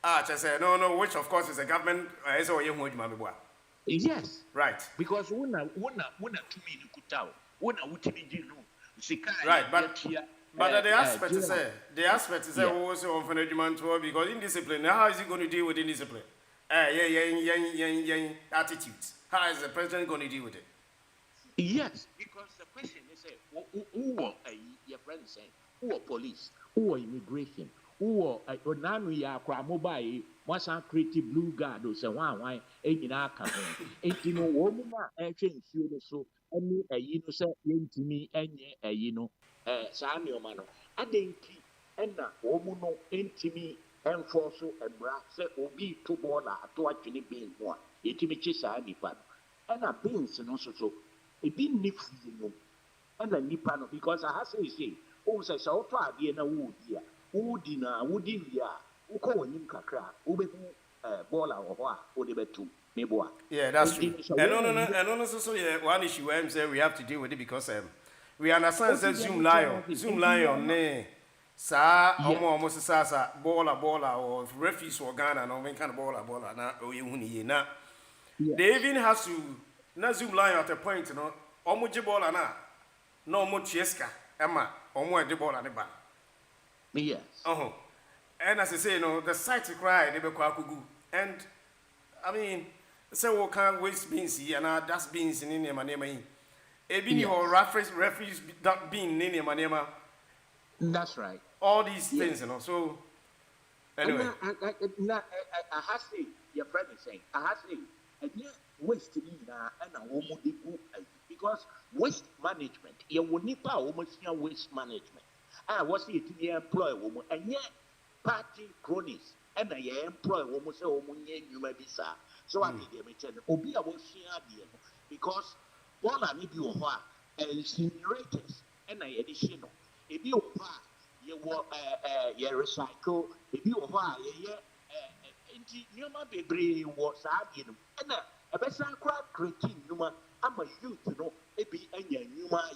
I say no, which of course is a government. Yes, right. Because one to me kutao, one utimi dinu. Right, but But the aspect is also on management because indiscipline. How is he going to deal with indiscipline? Attitudes. How is the president going to deal with it? Yes, because the question is, who are your friends saying? Who are police? Who are immigration? Who are now we are mobile? Once I create blue guard or say why in our country. Ain't you know woman change you so any you know say to me any you know Samuel Mano. I didn't keep and that woman no intimi and force and bra say obi to border to actually being one. It me chisa nipa. And a beans and also so it been nifty you and a nipa because I have to say oh say so far be na wood here. Woodina, Woodinia, who call him Kakra, who be Bola or Odebetu, Neboa. Yeah, that's true. And also, one issue I'm saying we have to deal with it because we understand that Zoom Lion, ne, sa, almost Sasa, Bola, or refuse or Ghana, no one kind of Bola, na, or you na. They even has to, na Zoom Lion at a point, you know, Omuji Bola na, no more Chieska, Emma, or more de Bola de ba. Yes. And as I say, the site to cry, they be kwakugu. And I mean, say we can't waste beans here and that's beans in India, manema. Ebini or referees that bean in manema. That's right. All these things, So anyway. I have to say, your friend is saying, I have to say, and yeah, waste me now and a woman because waste management, you will nipa almost waste management. I was here to be employ woman, and yet party cronies, and I employ woman, so you may be sir. So I need them to be a was here because one I need you and incinerators, and I additional. If you are, you will recycle, if you are, you might be brave, what's happening, and a better crowd creating, I'm a youth, it be any new my.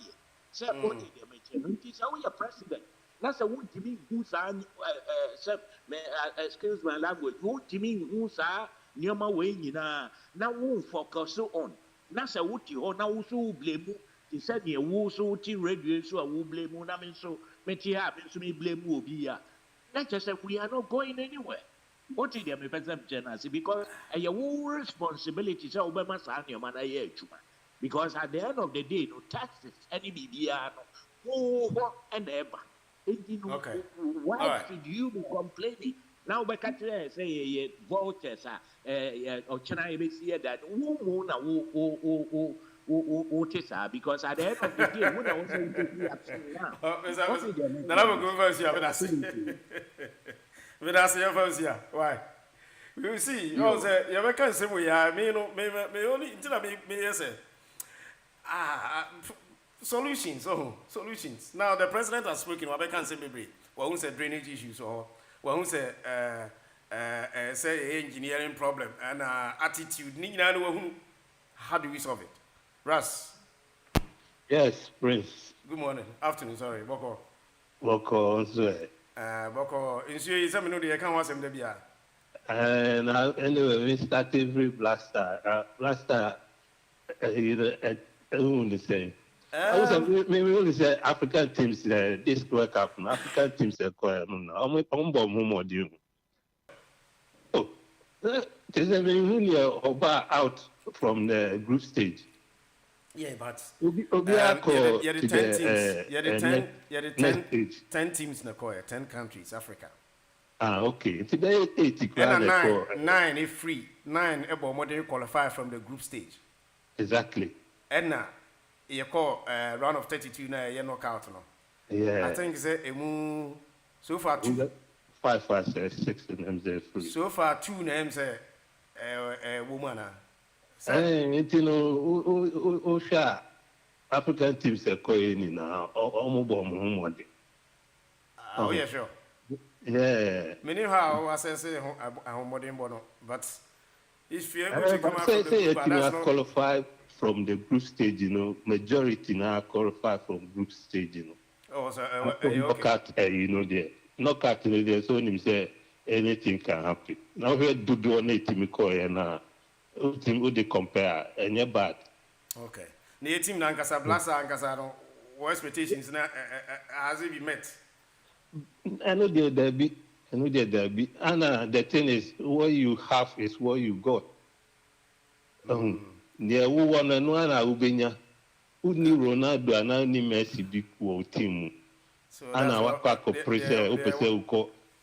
Say, what did they mention? It is our president. That's a wood to me who's excuse my language. Wood to me who's near my way, now won't focus on. That's a wood you now so blame. He said, you woo so tea radio, so I will blame you. I mean, so many happens to me blame will be here. That's just if we are not going anywhere. What did they present generosity? Because your responsibility is Obama San, your man, because at the end of the day, no taxes, any BBR, no, and ever. Okay. Why should you be complaining? Now, by catching say, vouchers, or China, here that, because at the end of the day, when I was going to be upset now. Then I will go first here, but I see. But I see your first here. Why? We will see. You say, you can't say we are, me only until I may say. Solutions. Solutions. Now the president has spoken. I can't say maybe. Well, who said drainage issues or well, who said say engineering problem and attitude. How do we solve it? Russ. Yes, Prince. Good morning. Afternoon. Sorry, Boko. Boko. Boko. In some minutes, I can't watch them there. And anyway, we started every blaster. Only say. We only say African teams. This World Cup, African teams are quite. Oh, there's a Oba out from the group stage. Yeah, but the 10 teams in the 10 countries, Africa. Okay. Today, 80 nine if free. 9 modern qualify from the group stage. Exactly. And now, you call round of 32 now, you knockout no. Yeah. I think it's so far 2. 5, 6 names are free. So far 2 names woman. You know, African teams are going now. Oh yeah, sure. Yeah. Many how I say I'm modern bono, but if you're able to come out from the group, that's not qualified from the group stage, majority now qualify from group stage, Oh, so knockout, there. Knockout, there. So him say anything can happen. Now we do on it, me call now. Team would they compare and you're bad. Okay. The team Nankasa Blasa Ankasa what expectations now has it been met? I know there be. And the thing is, what you have is what you got. There who want to know Ubenya, who knew Ronaldo and only Messi big team. And I want to cooperate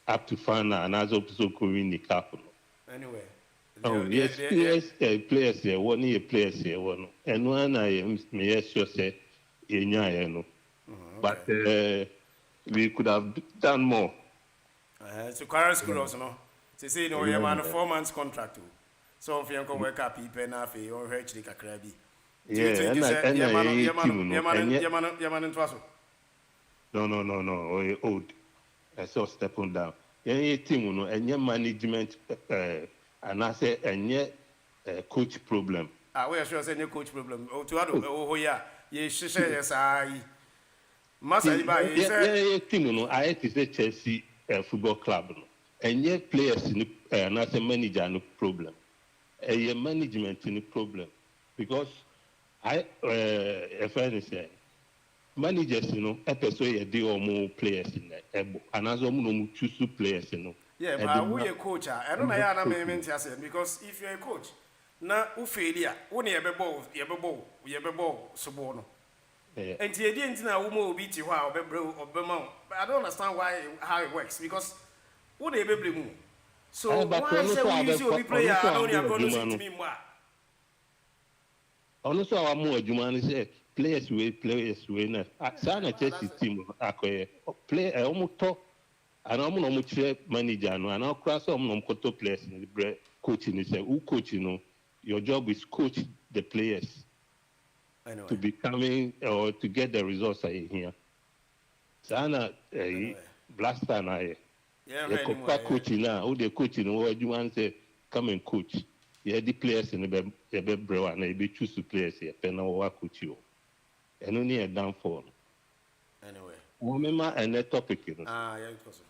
up to final and as also going the cap. Anyway. Yes, players here, one year players here, one. And one I am sure say, but we could have done more. So current school also no. They say no, you have a 4 months contract too. So if you can work up people na fe or reach the kakrabi. Yeah, no, old. I saw stepping down. Any team no, any management and I say any coach problem. We are sure say any coach problem. Oh, to other oh yeah, yes, yes, I. Masa iba is team no, I to say Chelsea football club no. Any players and I say manager no problem. A management no problem because I if I say managers episode they or more players in there and as no choose players yeah, but we a coach I don't know how to because if you're a coach na u failure woni ye bebo so bo no and the idea na wo mo obi ti ho a obema I don't understand how it works because wo dey beble mu so why say we use obi player and only are going to see me more also our more adwuma say players we na sana Chelsea team akoye play omuto and omo chere manager no and akra so omo koto players in the coach ni say who coach your job is coach the players anyway. To be coming or to get the results here sana blaster na coach now who the coach what you want say come and coach the players in the bro and be choose the players here pena wa coach you and only a down for anyway remember a topic yeah because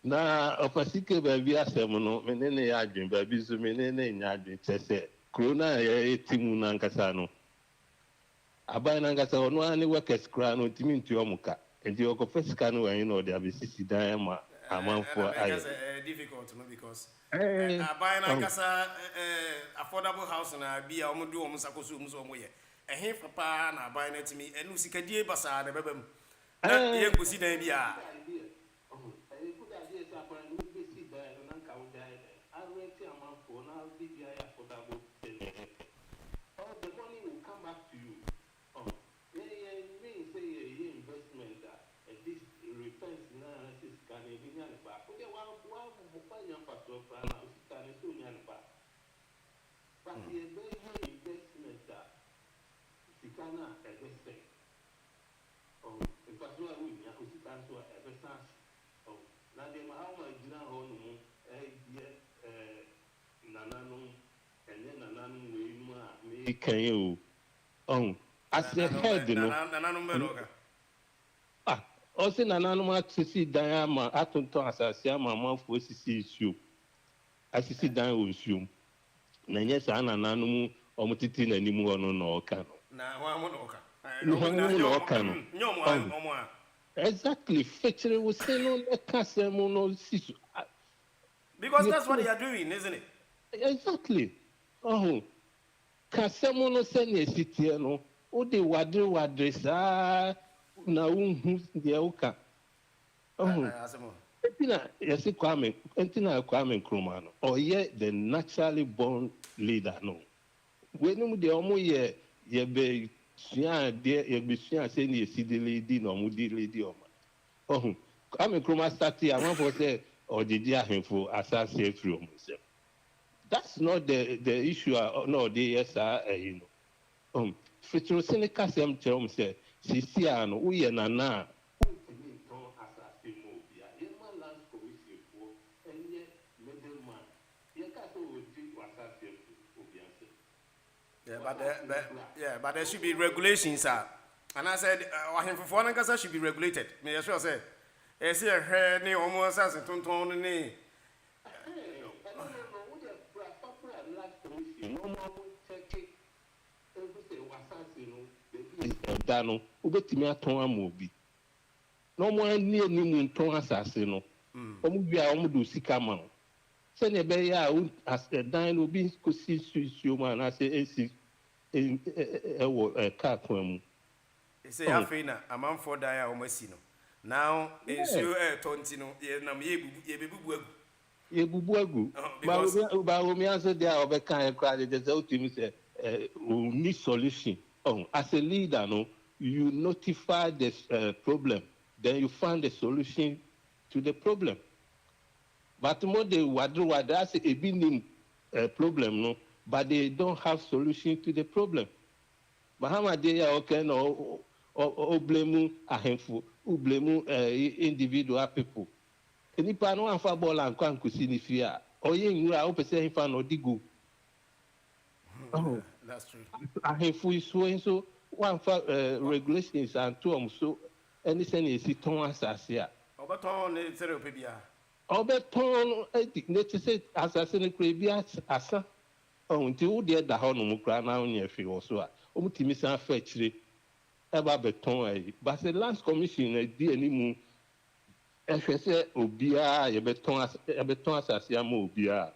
na opasike baby asem no menene ya adwen baby so menene nya adwen chese corona ya timu na nkasa no abai na nkasa ono ani workers kra no timi nti omuka enti okofesika no wan no dia be sisi dan ma amanfo aye difficult no because abai na nkasa affordable house na bia omudu omusakoso omuso omoye ehe papa na abai na timi enu sikadie basa na bebam na ye gosi dan bia can you as the head also nananum sisi dan ma atonto asase ama manfo sisi issue asisi dan osuum na nye sa nananum omutiti na nimu hono na oka no na ho amu no oka no oka no nyomo exactly feature we say no kasem no sisu because that's what they are doing isn't it exactly kasem no se na sitie no o de wadre saa na unhu de oka entina yesi Kwame Nkrumah no oye the naturally born leader no wenum de omo ye be sua de ye be sua say na yesi de leader no omo de leader omo Kwame Nkrumah started am for say odidi ahemfo asase afiri omo se that's not the issue no the yes you know fitro seneca sem tell say sisi ano uye nana but there should be regulations, sir. And I said, for one person should be regulated. May I sure say, I see a hair near almost as a tonton name. dano ubetimi aton amobi no mo ani anim nton asase no omo bia omo do sika ma se ne be ya as dan no bi ko si suo ma na se esi wo ka kwam say afina amanfo dan a omasi no now ensuo tonti no ye nam ye bebubu agu ba omi answer there obeka crowd dey say ultimate say we need solution as a leader no you notify the problem then you find the solution to the problem but more they wadu as a big problem no but they don't have solution to the problem bahama dey okay no o blame ahemfo o blame individual people nipa no anfa ball and kwan kusi ni fia oye nwura o pese hinfa no digo that's true ahemfo so one for regulations and to so anything is ton asase a obeton ne zero pe bia obeton ne te say asase ne kura bia asa nti wo de da ho no mu kura na onye hwe wo so a o mutimi san fa chire eba beton ai but the land commission di animu ehwe se obia ye beton asase ama obia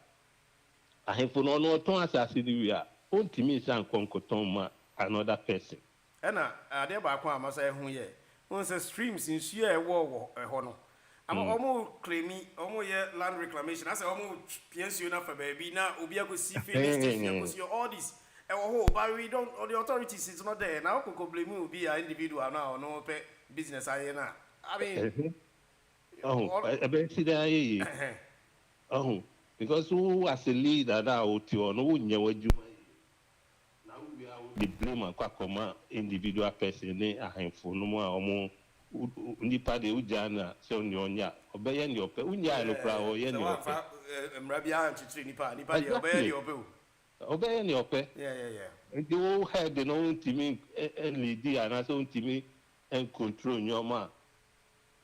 ahemfo no no ton asase di wi a ontimi san konkoton ma another person ena ade ba kwa amasa ehun ye won say streams nsuo e wo ho no ama omo claimi omo ye land reclamation ase omo piensuo na fa baby na obi akosi finish station akosi all this e wo ho but we don't the authorities is not there now ko blame obi a individual na no pe business aye na I mean ebe si da ye because who as a leader that oti no unye waju na we are the blame akwa individual person ne ahemfo no mu a omo nipa de ujana se onyonya obeye ni ope unya no pra o ye ni ope mrabia anchitri nipa de obeye ni ope obeye ni ope yeah the whole head no ntimi en lead ana so ntimi en control nyoma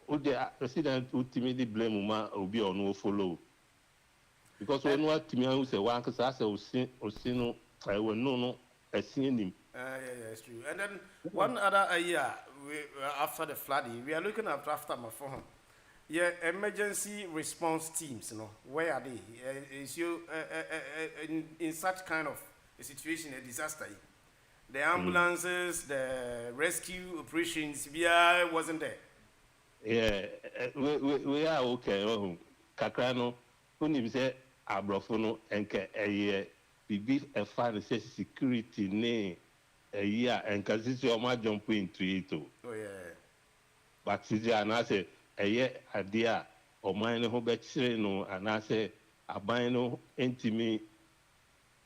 o the president ultimately blame ma obi onu follow because when what timi an say one cause say osin no I will no esin nim yeah it's true and then one other year after the flooding we are looking at aftermath for emergency response teams where are they is you in such kind of a situation, a disaster the ambulances the rescue operations wasn't there. Yeah, we are okay. Kakrano, who say Abrofono and bibi a fan says security ne a year and because your ma jump into it. Oh yeah. But since I say a year idea or mine who bet no and I say a bino intimi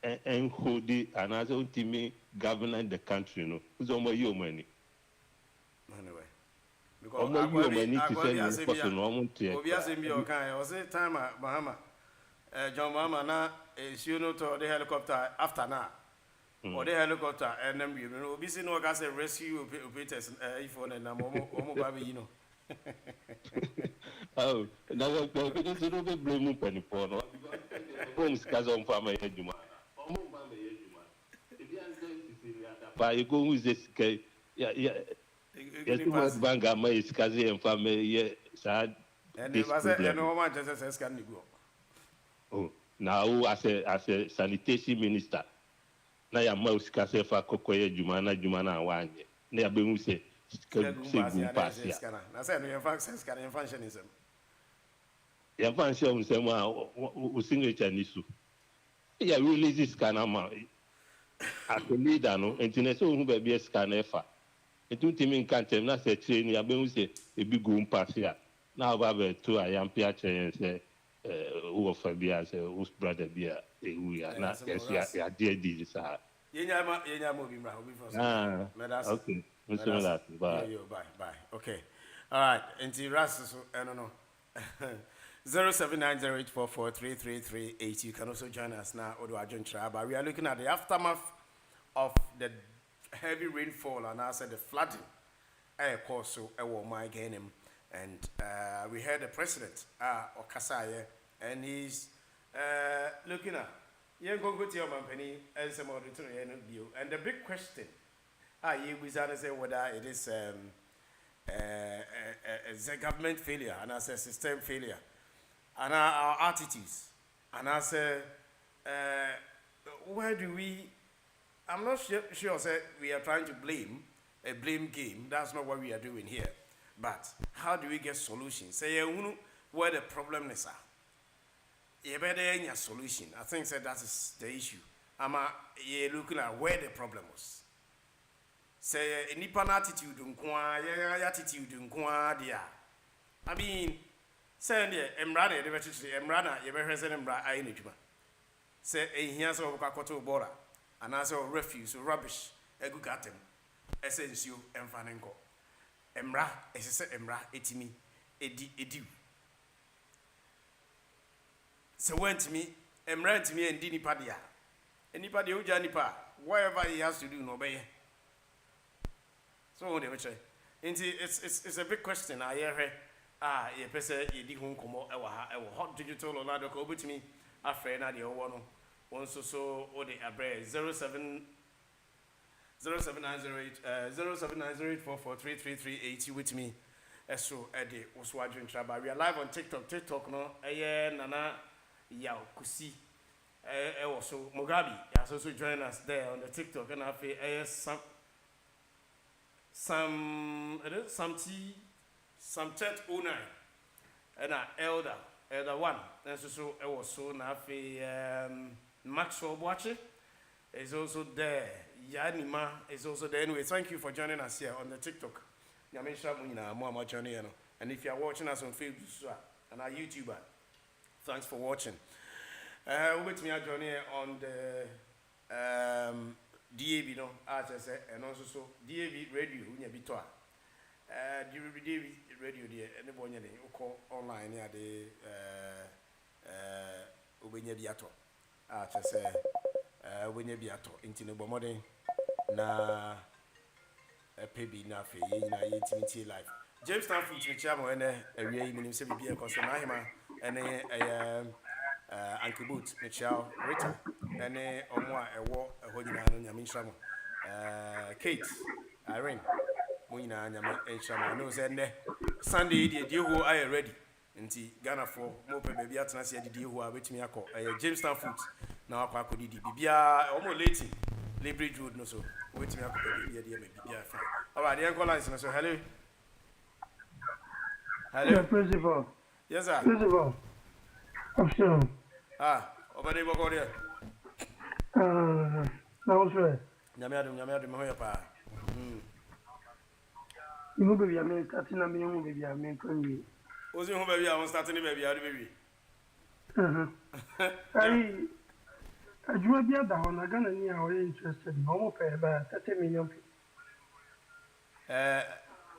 and hoodie and I say intimi governing the country no who's on my you money. Anyway. Because time Bahama John Mama na you know to the helicopter after now or the helicopter and then you know busy no gas rescue operators iPhone and omo baby you know oh now because you don't blame penny for no homes kaza mfama yejuma omo mfama yejuma if you go with this yeah yes was banga my skazi and family sad and it was a no man just can go oh now as a sanitation minister na ya ma usikase fa kokoye juma na wanye na ya be mu se gumpasia na say no your facts can functionism ya functionism a usingecha nisu ya release scanner ma as a leader no entine so hu ba bi scanner fa etuntimi nkantem na se train ya be hu se ebi gumpasia na ba be to ayampia chen se who for bia say whose brother bia ya na ya dey sa yenya mo bi mra obi for okay bye okay all right enti ras so no 079084433338 you can also join us now odo ajon traba we are looking at the aftermath of the heavy rainfall and also the flooding course so my Ghanaian and we heard the president Okasaye and he's looking at and the big question we say whether it is a government failure and as a system failure, and our attitudes, and I say, where do we? I'm not sure say we are trying to blame a blame game. That's not what we are doing here. But how do we get solutions? Say where the problem is. You better any solution. I think that is the issue. You looking at where the problem was. Say nipa attitude attitude dia. I mean, say emrana de betu emrana ye be hwese emra ayi nedwuma. Say ehia so okakoto bora anase refuse rubbish egugatem. Ese nsuo emfa ne nko. Emra esese emra etimi edi. Se went me emra ntimi endi nipa dia. Nipa dia uja nipa whatever he has to do no be. So it's a big question. I hear you pese you di ho komo e wa ha e wo hot digital or na ko obetimi afre na de wo no won so o de abre 07908 with me eso e de wo adwen traba. We are live on TikTok no nana yaw kusi so Mugabe has also joined us there on the TikTok and I feel some church owner and elder one and so I was so now Maxwell watching is also there. Yanima is also there. Anyway, thank you for joining us here on the TikTok. And if you are watching us on Facebook and our YouTuber, thanks for watching. With me, I join here on the DAB, no, as I said, and also so DAB radio, Bitoa. DAB radio, anybody who call online here, the Ubenya Biato. As I said, Ubenya Biato, into the Bomodin, na a PB na fe, na intimate life. James Stanford, which I'm on a real evening, say, be a consumer, and Uncle Boot, Michelle, Rita, and Omwa, a war, a Hodina, Yamin Shamo, Kate, Irene, Muina, and Shamo, no, said Sunday, the deal who I ready. Nti Ghana for more baby atna se de who are waiting me akọ James Stanford na akọ akọ di bibia omo late Leverage Road no so waiting me akọ baby dey bibia fine. All right, the call line so hello. Yeah, principal. Yes sir. Principal. Option. Over there go there. That was right. Nyame adum ho ya pa. You baby I mean starting am you baby I mean friendly. Ozi ho baby I want starting baby how baby. I drew be ada ho na Ghana ni are interested no mo pay about 30 million people.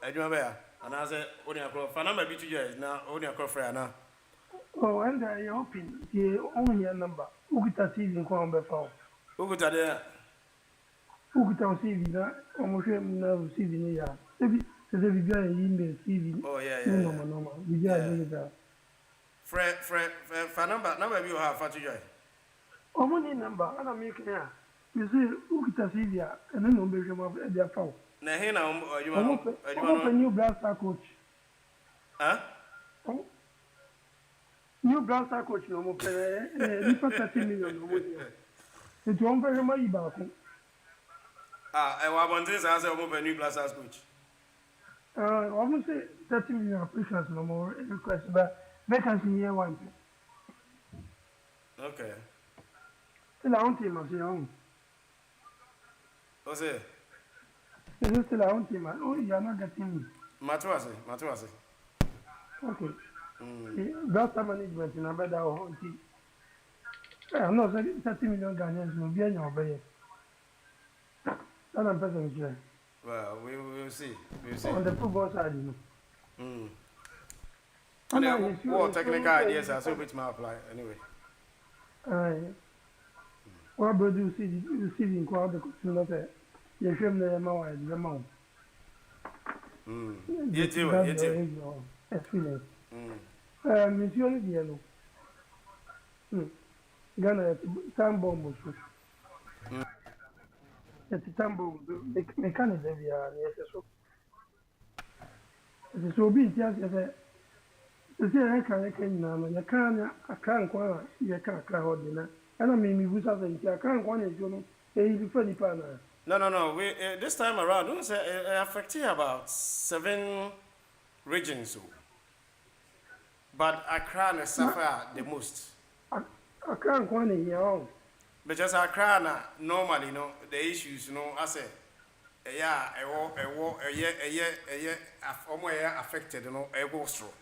Adwuma ba ya. Ana say oni akro fa number bi to you na oni akro fra na. Oh, and I open the only number. Ukita TV ko on be fa. Ukuta de. Ukita TV na omo hwe na TV ni ya. Ebi se de bi bia email TV. Oh yeah. No. Bi bia ni da. Fa number bi you have for to you. Omo ni number ana make ya. You see Ukita TV ya and no be hwe ma e dia fa. Na he na omo new blaster coach. New blaster coach no mo pere ni pa 30 million no mo dia. It won't very much back. I want to say omo pe new blaster coach. Almost 30 million applications no more request but vacancy here one. Okay. Still on team as you own. What's it? It's still on team. Oh, you are not getting me. Matuase. Okay. Blaster management in a better home team. I'm not 30 million Ghanaians will be in your bay. That's a person here. Well, we will see. On the football side, you know. What technical ideas are so much more apply anyway. What about you receiving crowd the question you film the amount the amount. You too. Experience. It's only yellow. Ghana time bomb. It's a tambo, mechanism, yes, so. It is so big, yes, the thing I can now, you can't go, you can't crowd dinner. And I mean, we was having, I can't go, you know, a funny partner. No. We this time around, don't say it affected about 7 regions, but Accra and suffer the most. I can't go in here. Because Accra normally, you know, the issues, you know, I say, affected, you know, a go through.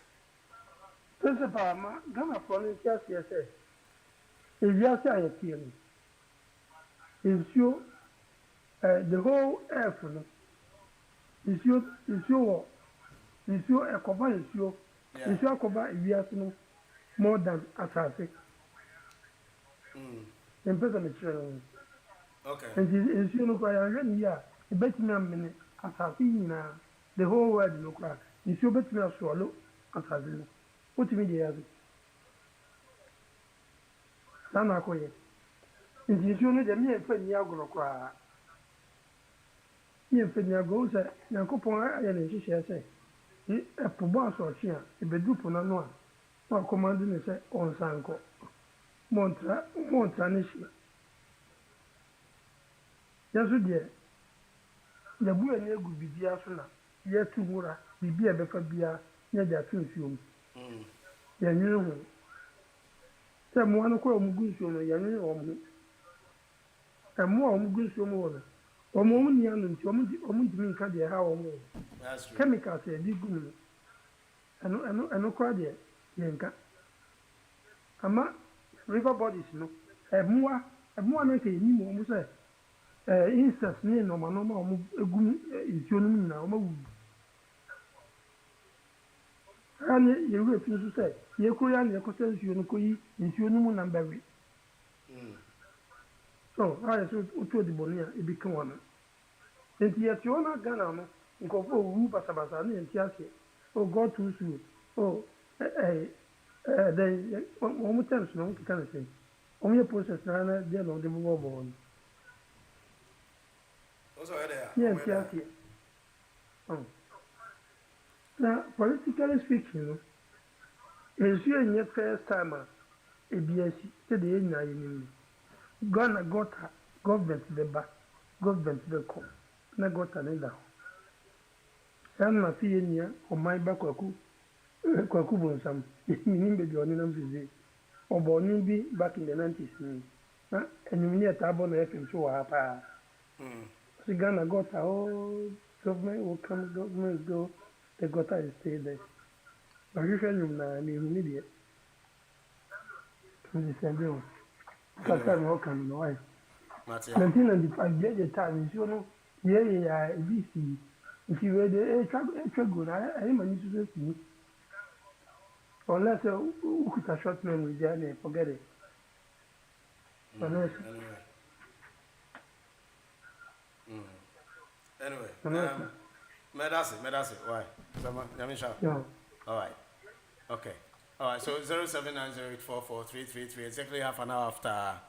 Principal, Ghana for the just yes, if you are saying is you the whole earth, is you a cover, is you a cover, if you are more than assassin. In person, okay. And is you look like a year, a better minute, assassin, the whole world look like, is you better swallow assassin. What do you mean? Sana koye. Intuition no de me enfa ni agoro kwa. Ni enfa ni agoro se Yankopon aye ne hihye se. E pobo asochi a e bedupo na no a. Na command ni se onsanko. Montra ni shi. Yaso de ya bu eni egu bibia so na ye tu hura bibia befa bia nya ja tunsuom. Ya nyere ho. Se mo anu ko mu gunsuo no ya nyere o mu. E mo o mu gunsuo mo wona. O mo mu ni anu nti o mu dimi nka de ha o mu. That's true. Chemicals e di gun. Anu kwa de yenka. Ama river bodies no. E mo na ke ni mo mu se insects ni no ma o mu egum nsuo no mu na o ma wu. And you refuse to say, you could only consider you could in your moon and berry. So I told the Bonia, it became one. And yet you're not gonna go for Ruba Sabazani and Tiasi, or go too soon. Oh, they almost no can say. Only a process, Rana, dear Lord, the born. Yes, Tiasi. Oh. Now, politically speaking, it's your first time a BSc said the end. Ghana got government the back, government the come. Na got another. And my fear on my back, Kwaku some, meaning baby on them or born be back in the 90s. And you near Tabon FM show up. So Ghana got oh, government will come, government go. The gutter is stay there. But usually, I'm immediate. The same day. Because I'm not coming away. 1995, the time is, you know, BC. If you read the good, I am used to see. Unless who could a short name with Johnny, forget it. Anyway. Medasi, why? Yeah. All right. Okay. All right. So 0790844333. Exactly half an hour after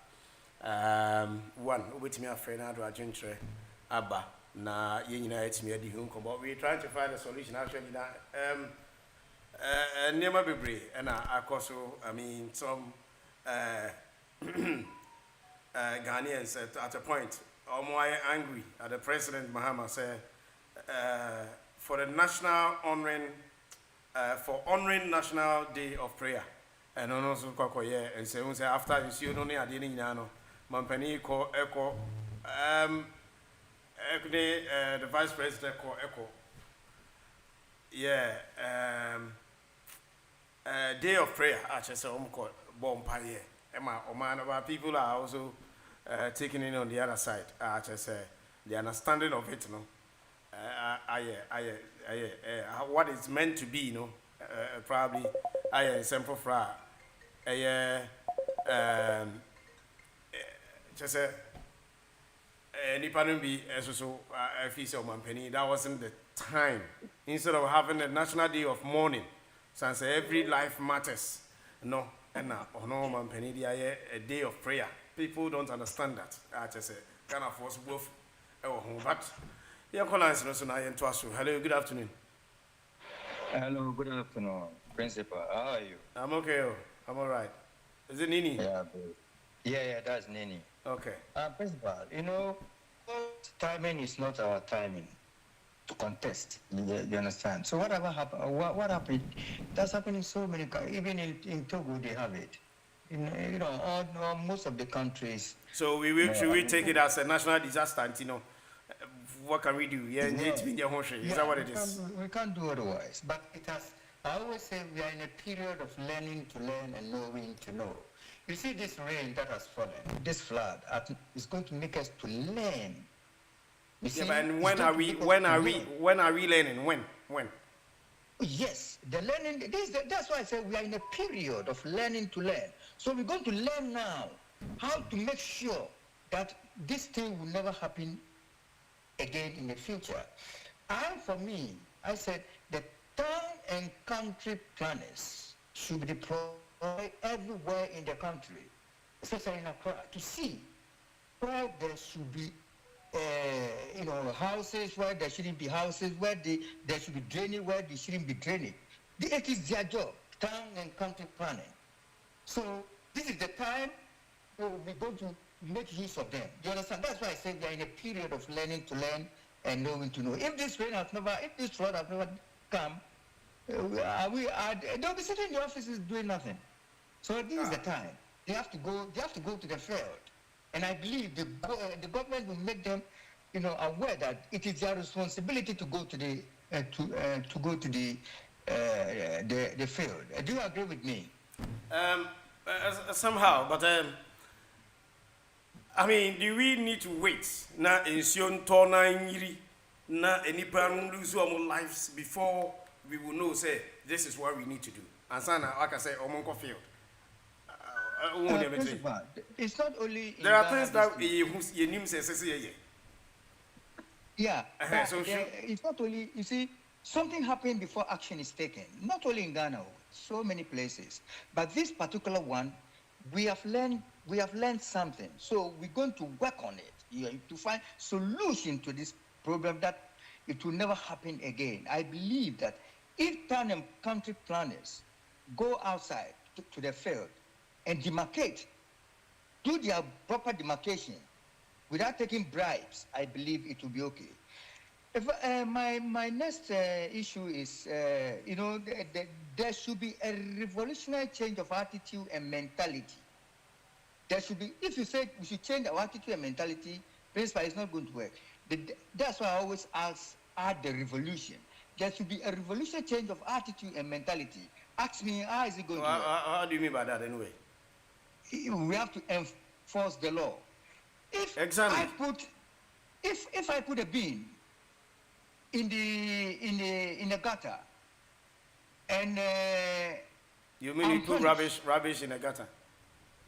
1. With me, a friend, I do a gentle Abba. Na it's me at the home. But we're trying to find a solution. Actually, near Bibri, and I mean, some Ghanaians at a point are more angry at the President Mahama said. For the national honoring, for honoring National Day of Prayer, and also and say after you see only I didn't know, Mampani call Echo, the Vice President call Echo, Day of Prayer. Actually, so I'm called Bompaye. Emma, man, about people are also taking in on the other side. Actually, say the understanding of it, no. What it's meant to be, you know, probably simple for just nipa be so official company. That wasn't the time. Instead of having a national day of mourning, since every life matters, no, and now no company a day of prayer. People don't understand that. I just say kind of force both. Oh, but yeah, call us no into us. Hello, good afternoon. Hello, good afternoon, Principal. How are you? I'm okay. I'm all right. Is it Nini? Yeah, good. Yeah, that's Nini. Okay. Principal, timing is not our timing to contest. You understand? So whatever happened, what happened? That's happening in so many. Even in Togo, they have it. Most of the countries. So should we take it as a national disaster? And, what can we do? Yeah, is that what it is? We can't do otherwise. But it has. I always say we are in a period of learning to learn and knowing to know. You see this rain that has fallen, this flood, is going to make us to learn. And when are we learning? When? Yes, the learning. That's why I say we are in a period of learning to learn. So we're going to learn now how to make sure that this thing will never happen again in the future. And for me, I said the town and country planners should be deployed everywhere in the country, especially in Accra, to see where there should be houses, where there shouldn't be houses, where there should be draining, where there shouldn't be draining. It is their job, town and country planning. So this is the time we're going to make use of them. You understand? That's why I say we are in a period of learning to learn and knowing to know. If this flood has never come, they'll be sitting in the offices doing nothing. So this is the time. They have to go to the field. And I believe the government will make them, aware that it is their responsibility to go to the field. Do you agree with me? Somehow, but I mean, do we need to wait na insion tona yiri na any plan lose our lives before we will know say this is what we need to do? And sana, like I say, omonko field. It's not only. There are things that you name says yeah. It's not only. You see, something happened before action is taken. Not only in Ghana, so many places. But this particular one, we have learned something. So we're going to work on it to find solution to this problem that it will never happen again. I believe that if town and country planners go outside to the field and demarcate, do their proper demarcation without taking bribes, I believe it will be okay. If, my next issue is, there should be a revolutionary change of attitude and mentality. There should be, if you say we should change our attitude and mentality, principal, it's not going to work. That's why I always add the revolution. There should be a revolutionary change of attitude and mentality. Ask me, how is it going to work? How do you mean by that anyway? We have to enforce the law. If I put a bin in the gutter, and you mean you put rubbish in the gutter?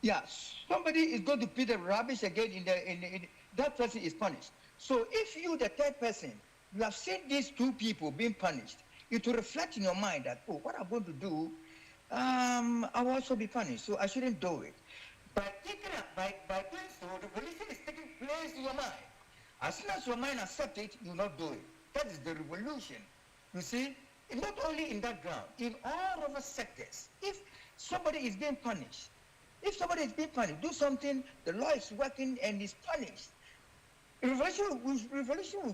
Yeah, somebody is going to put the rubbish again in that person is punished. So if you, the third person, you have seen these two people being punished, it will reflect in your mind that, oh, what I'm going to do, I will also be punished, so I shouldn't do it. By doing so, the revolution is taking place in your mind. As soon as your mind accepts it, you will not do it. That is the revolution. You see, not only in that ground, in all other sectors. If somebody is being punished, do something, the law is working and is punished. Revolution,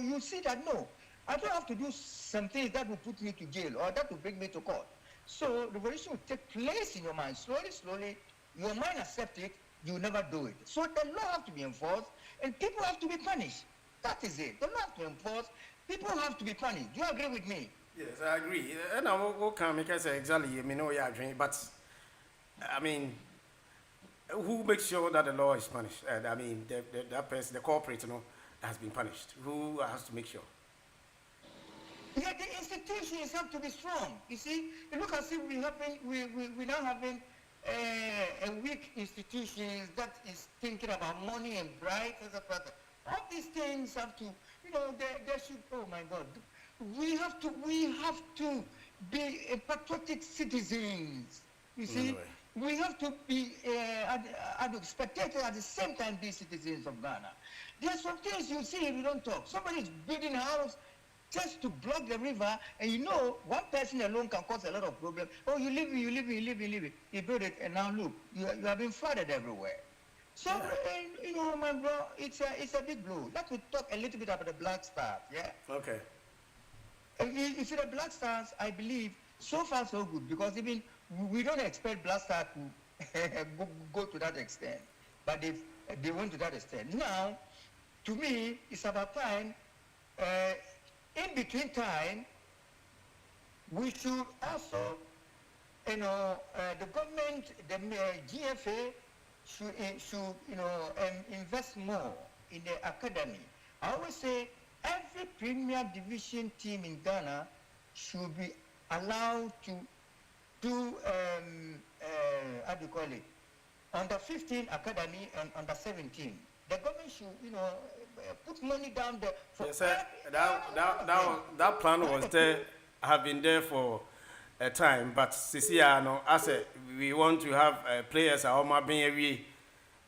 you see that, no, I don't have to do some things that will put me to jail or that will bring me to court. So revolution will take place in your mind. Slowly, your mind accepts it, you never do it. So the law have to be enforced and people have to be punished. That is it. The law have to enforce, people have to be punished. Do you agree with me? Yes, I agree. And I will come because exactly, I agree. But, I mean, who makes sure that the law is punished? I mean, that person, the culprit, has been punished. Who has to make sure? Yeah, the institutions have to be strong. You see, you look as if we're now having a weak institutions that is thinking about money and bright and stuff like that. All these things have to, there should. Oh my God, we have to be a patriotic citizens. You see, we have to be spectators at the same time, be citizens of Ghana. There are some things you see if you don't talk. Somebody is building a house just to block the river, and you know one person alone can cause a lot of problems. Oh, you live it. You build it, and now look, you have been flooded everywhere. So, you know, my bro, it's a big blow. Let me talk a little bit about the Black Stars, yeah? Okay. You see, the Black Stars, I believe, so far so good, because even we don't expect Black Stars to go to that extent, but they went to that extent. Now, to me, it's about time. In between time, we should also, you know, the government, the GFA should you know, invest more in the academy. I always say every Premier Division team in Ghana should be allowed to do, how do you call it, under 15 academy and under 17. The government should, you know, put money down there. For yes, sir. That plan was there, have been there for a time, but Sisia, I said we want to have players are all being away.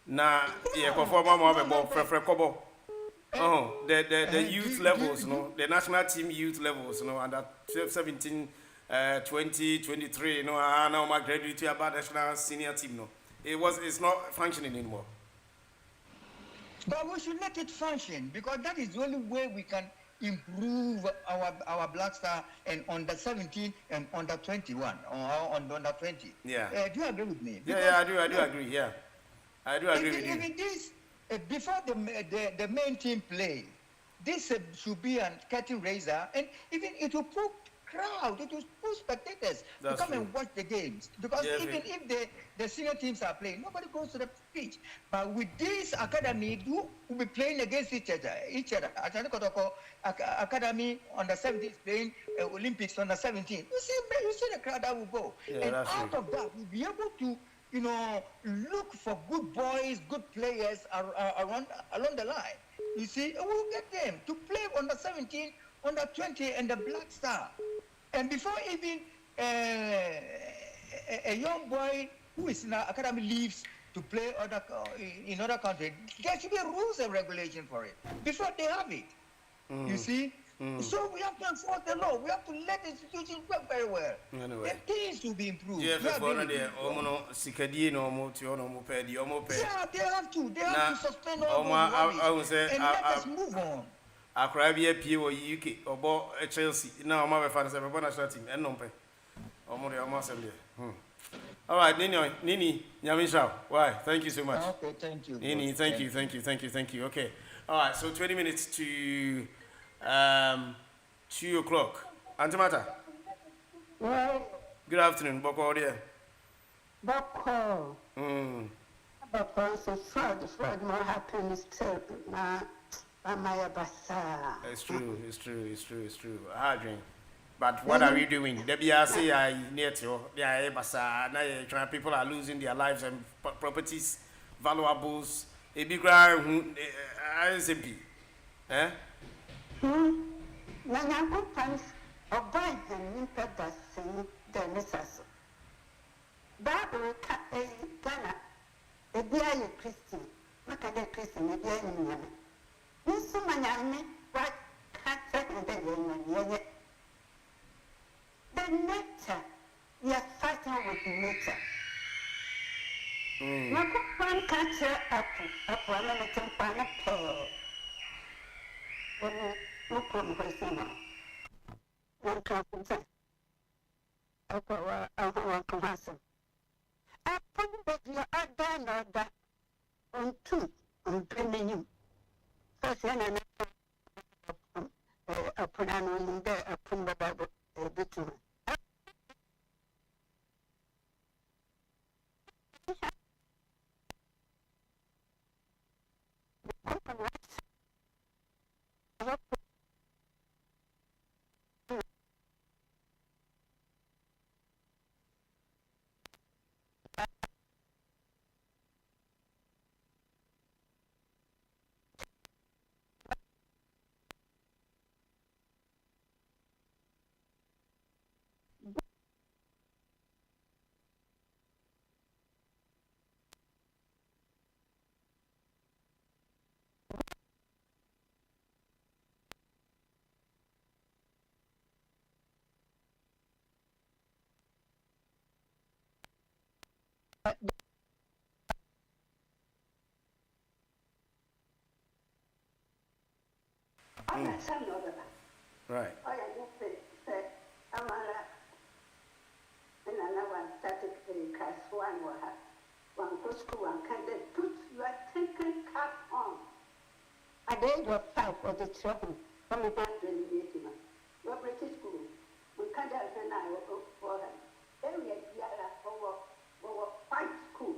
Now, yeah, perform more kobo. Oh, the youth levels, no, the national team youth levels, no, under 17, 20, 23, no, I know my graduate about national senior team, no, it's not functioning anymore. But we should let it function, because that is the only way we can improve our Black Star and under 17 and under 21 or under 20. Yeah. Do you agree with me? Because yeah, I do agree. Yeah, I do agree with you. Even this, before the main team play, this should be a curtain raiser, and even it will put crowd, it will put spectators to come and watch the games. Because even if the senior teams are playing, nobody goes to the pitch. But with this academy, who will be playing against each other. Academy under 17 playing Olympics under 17. You see the crowd that will go. Yeah, and out of that, we'll be able to, you know, look for good boys, good players along the line. You see, we'll get them to play under 17, under 20, and the Black Star. And before even a young boy who is in our academy leaves to play in other countries, there should be rules and regulation for it before they have it. You see? So we have to enforce the law. We have to let the institutions work very well. Anyway. And things will be improved. Yeah, they have to. They have to suspend all those rubbish and let us move on. Accra be a PO UK or Chelsea. Now, my father said, "I'm national team and no pay." All right, Nini, Nyamisha. Why? Thank you so much. Okay, thank you. Nini, thank you. Okay. All right, so 20 minutes to 2 o'clock. Antimata. Well, good afternoon, Boko dear. Boko. Boko, so fraud more happiness too. It's true. Hard drink. But what are we doing? The BRC I near to now people are losing their lives and properties, valuables. A big ground SMP. Eh? Nanyango pans obai and the same Denisas. Bible Ghana, a dear Christian, look at the Christian, a dear Nina. Nisu manyame what can't the nature, we are fighting with nature. One catcher up one minute and pan a pair. No problem with him. One carpenter. One comparison. I put that you are done on two on premium. First, and upon an there upon the Bible a bit. Right. And another one started class 1 or one go school and can they put your thinking cap on. At the age of 5 or the trouble, from the back to the meeting. Your British school, we can't have an eye for them. Area over white school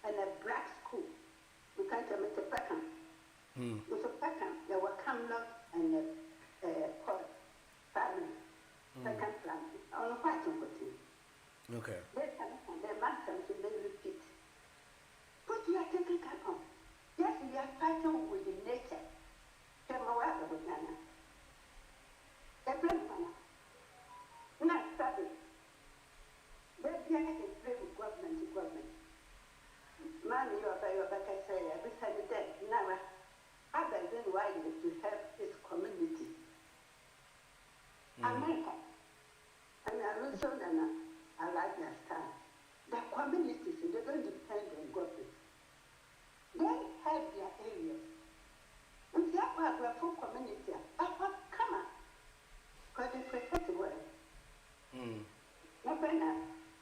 and a black school. We can't have a pattern. With a pattern, there were Camlock and family. Second family. On white and okay. The master should repeat. Put your thinking cap on. Yes, we are fighting with the nature. Tell me what with Nana. The blame Nana. Not study. They are in play with government. Man, you are by your back, I say, every time you dead. Now, other than why to help this community. America. And I also I like their style. The communities, they don't depend on government. They have their areas. And therefore, we are full community. Come on. Because they protect the world. No better,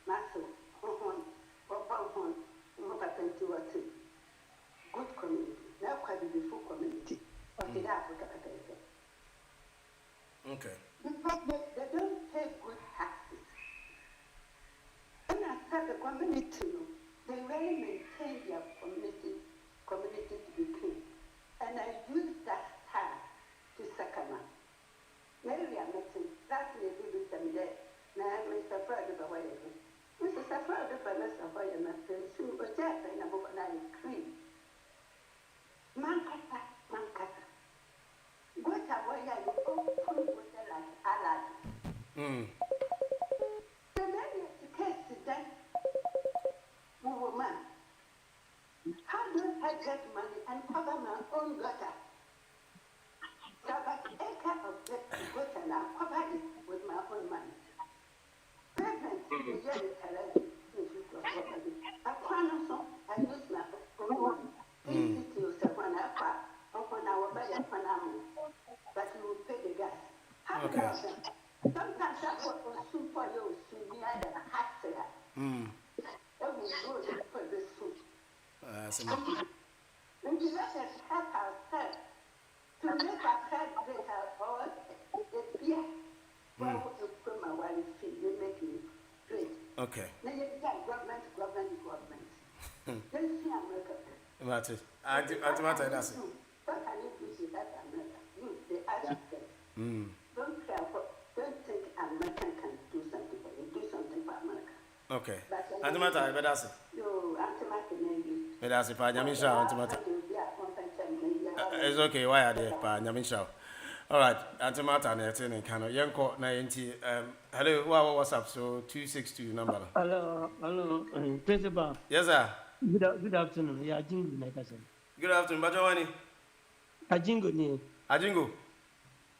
Master, good community. Now, quite a full community. Okay, Africa. Okay. Because they don't pay good taxes. And after the community, they really maintain their community to be clean. And I use that style to Sakama. Maybe I'm mixing. That's the big time there. Now, Mr. Fred, Mr. Safari, the balance of oil, my friends, who were there, and I'm going to clean. Mankata. What a way I go through with the like allies. The very case then, woman, how do I get money and cover my own gutter? So about an acre of gutter now, cover it with my own money. Pregnant, the year is I use my own money. Easy to yourself when I cry. But you will pay the gas. Okay. Sometimes I work for soup for you, near the house. That will go for the soup. And you let us help ourselves to make ourselves greater or the beer. Well, you put my wife feed, you make me great. Okay. Then you get government. Then see America. That's it. That's it. What can you do to that America? You, the architect. Don't think American can do something for you. Do something for America. Okay. Antimata, but that's it. No, Antimata, but that's it. Panyamisha, Antimata. It's okay. Why are they? Panyamisha. All right. Antimata, and Etin and Kano. Young court, 90. Hello, what's up? So 262 number. Hello, Principal. Yes, sir. Good afternoon. Yeah, Jingo, like I said. Good afternoon, Bajawani. Ajingo ni. Ajingo.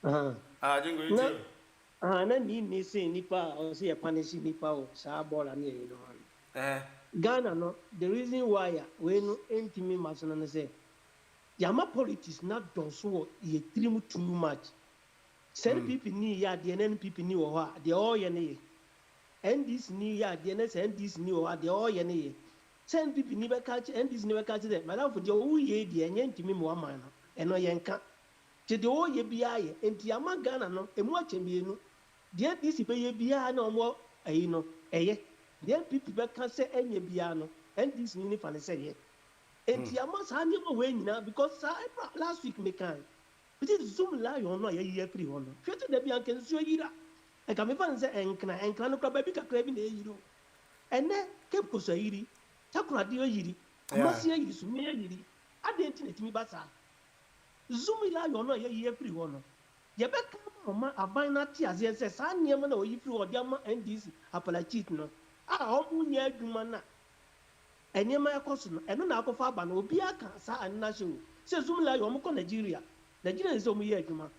Ajingo you too. Na ni say nipa o say punish nipa o sa bola ni you know. Ghana no, the reason why we no intimi masona na say yama politics not done so ye trim too much. Send people ni ya the NPP ni o ha, the all ye ni. And this ni ya the NS and this ni o ha, the all ye ni. Send people ni be catch and this ni be catch them. Madam for the o ye the intimi mo amana. Eno yenka te de o ye bia ye enti ama Ghana no emu achemienu de disi be ye bia na omo ayi no eye de pipi be ka se enye bia no and this ni fa ne se ye enti ama sa ni mo we nyina because last week me kan it is zoom la yo no ye free ho no hwete de bia kan so yira e ka me fa se enkra no kra ba bi kakra bi na yiro ene kep ko so yiri takura de yiri ma se yiri so me yiri adenti na timi ba sa Zoom la yo no ye free one. Ye be come ma aban na ti aze se sa niam na oyi free odi ama NDC apala cheat no. O mu nya adwuma na. Enema ekoso no eno na akofa aba na obi aka sa anna show. Se Zoom la yo mo ko Nigeria. Nigeria is omu ye adwuma.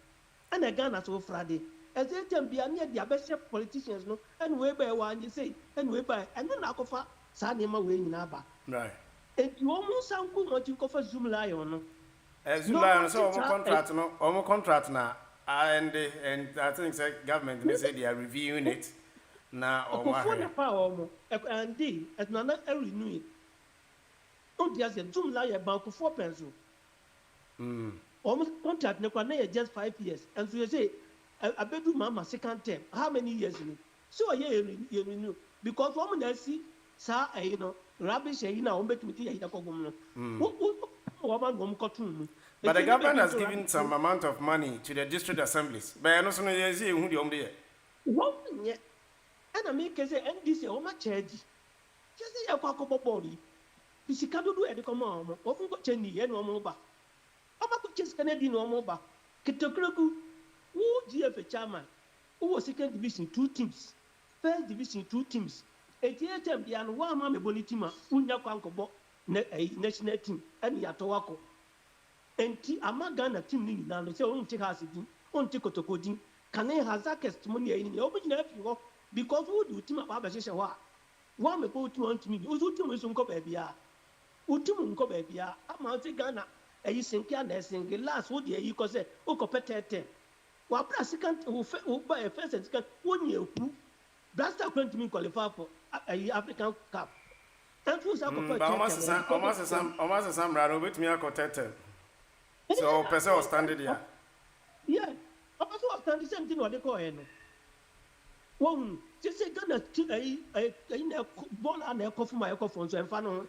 Ana Ghana so frade. Eze tambia na dia be chef politicians no and we be wa anyi say and we by eno na akofa sa niam we nyina aba. Right. Enti o mu sanku mo ti kofa Zoom la yo no. Zula, so our contract now, and I think the government they say they are reviewing it now. And they, as Nana, renew it. Oh, there's a Zoom lie about 4 pencil. Almost contract, no, just 5 years. And so you say, I bet you, Mama, second term. How many years in it? So, yeah, you renew. Because woman, I see, sir, you know, rubbish, you know, bet me, I But the government has given some amount of money to the district assemblies. But I know some of you see who the only. One, yeah. And I make say, and this is how much charge. Just say, a quack body. This is do at the command. Often got Chenny and no more back. How about just Canadian no more back? Kitokloku, who GF chairman, who was second division 2 teams, first division 2 teams. 88 time, the and one mamma bonitima, Unya Quanko, national team, and Yatowako. And Amagana team, now they say, on take us, on take Otokodi, can I have that testimony in the open nephew? Because who do team up Abasha? One may go to one to me, who's Utum is unco baby. Utum unco baby. I'm out to Ghana. A you sink and sing last would you cause it, Okopete. While Brassicant who buy a first and second 1 year who Blaster went to me qualify for a African Cup. And who's almost some rather with me a cotet. So, person was standing here. Yeah, I was standing the same thing what they call it. One, just say, Ghana, a ball and a coffee, my coffee, and fan.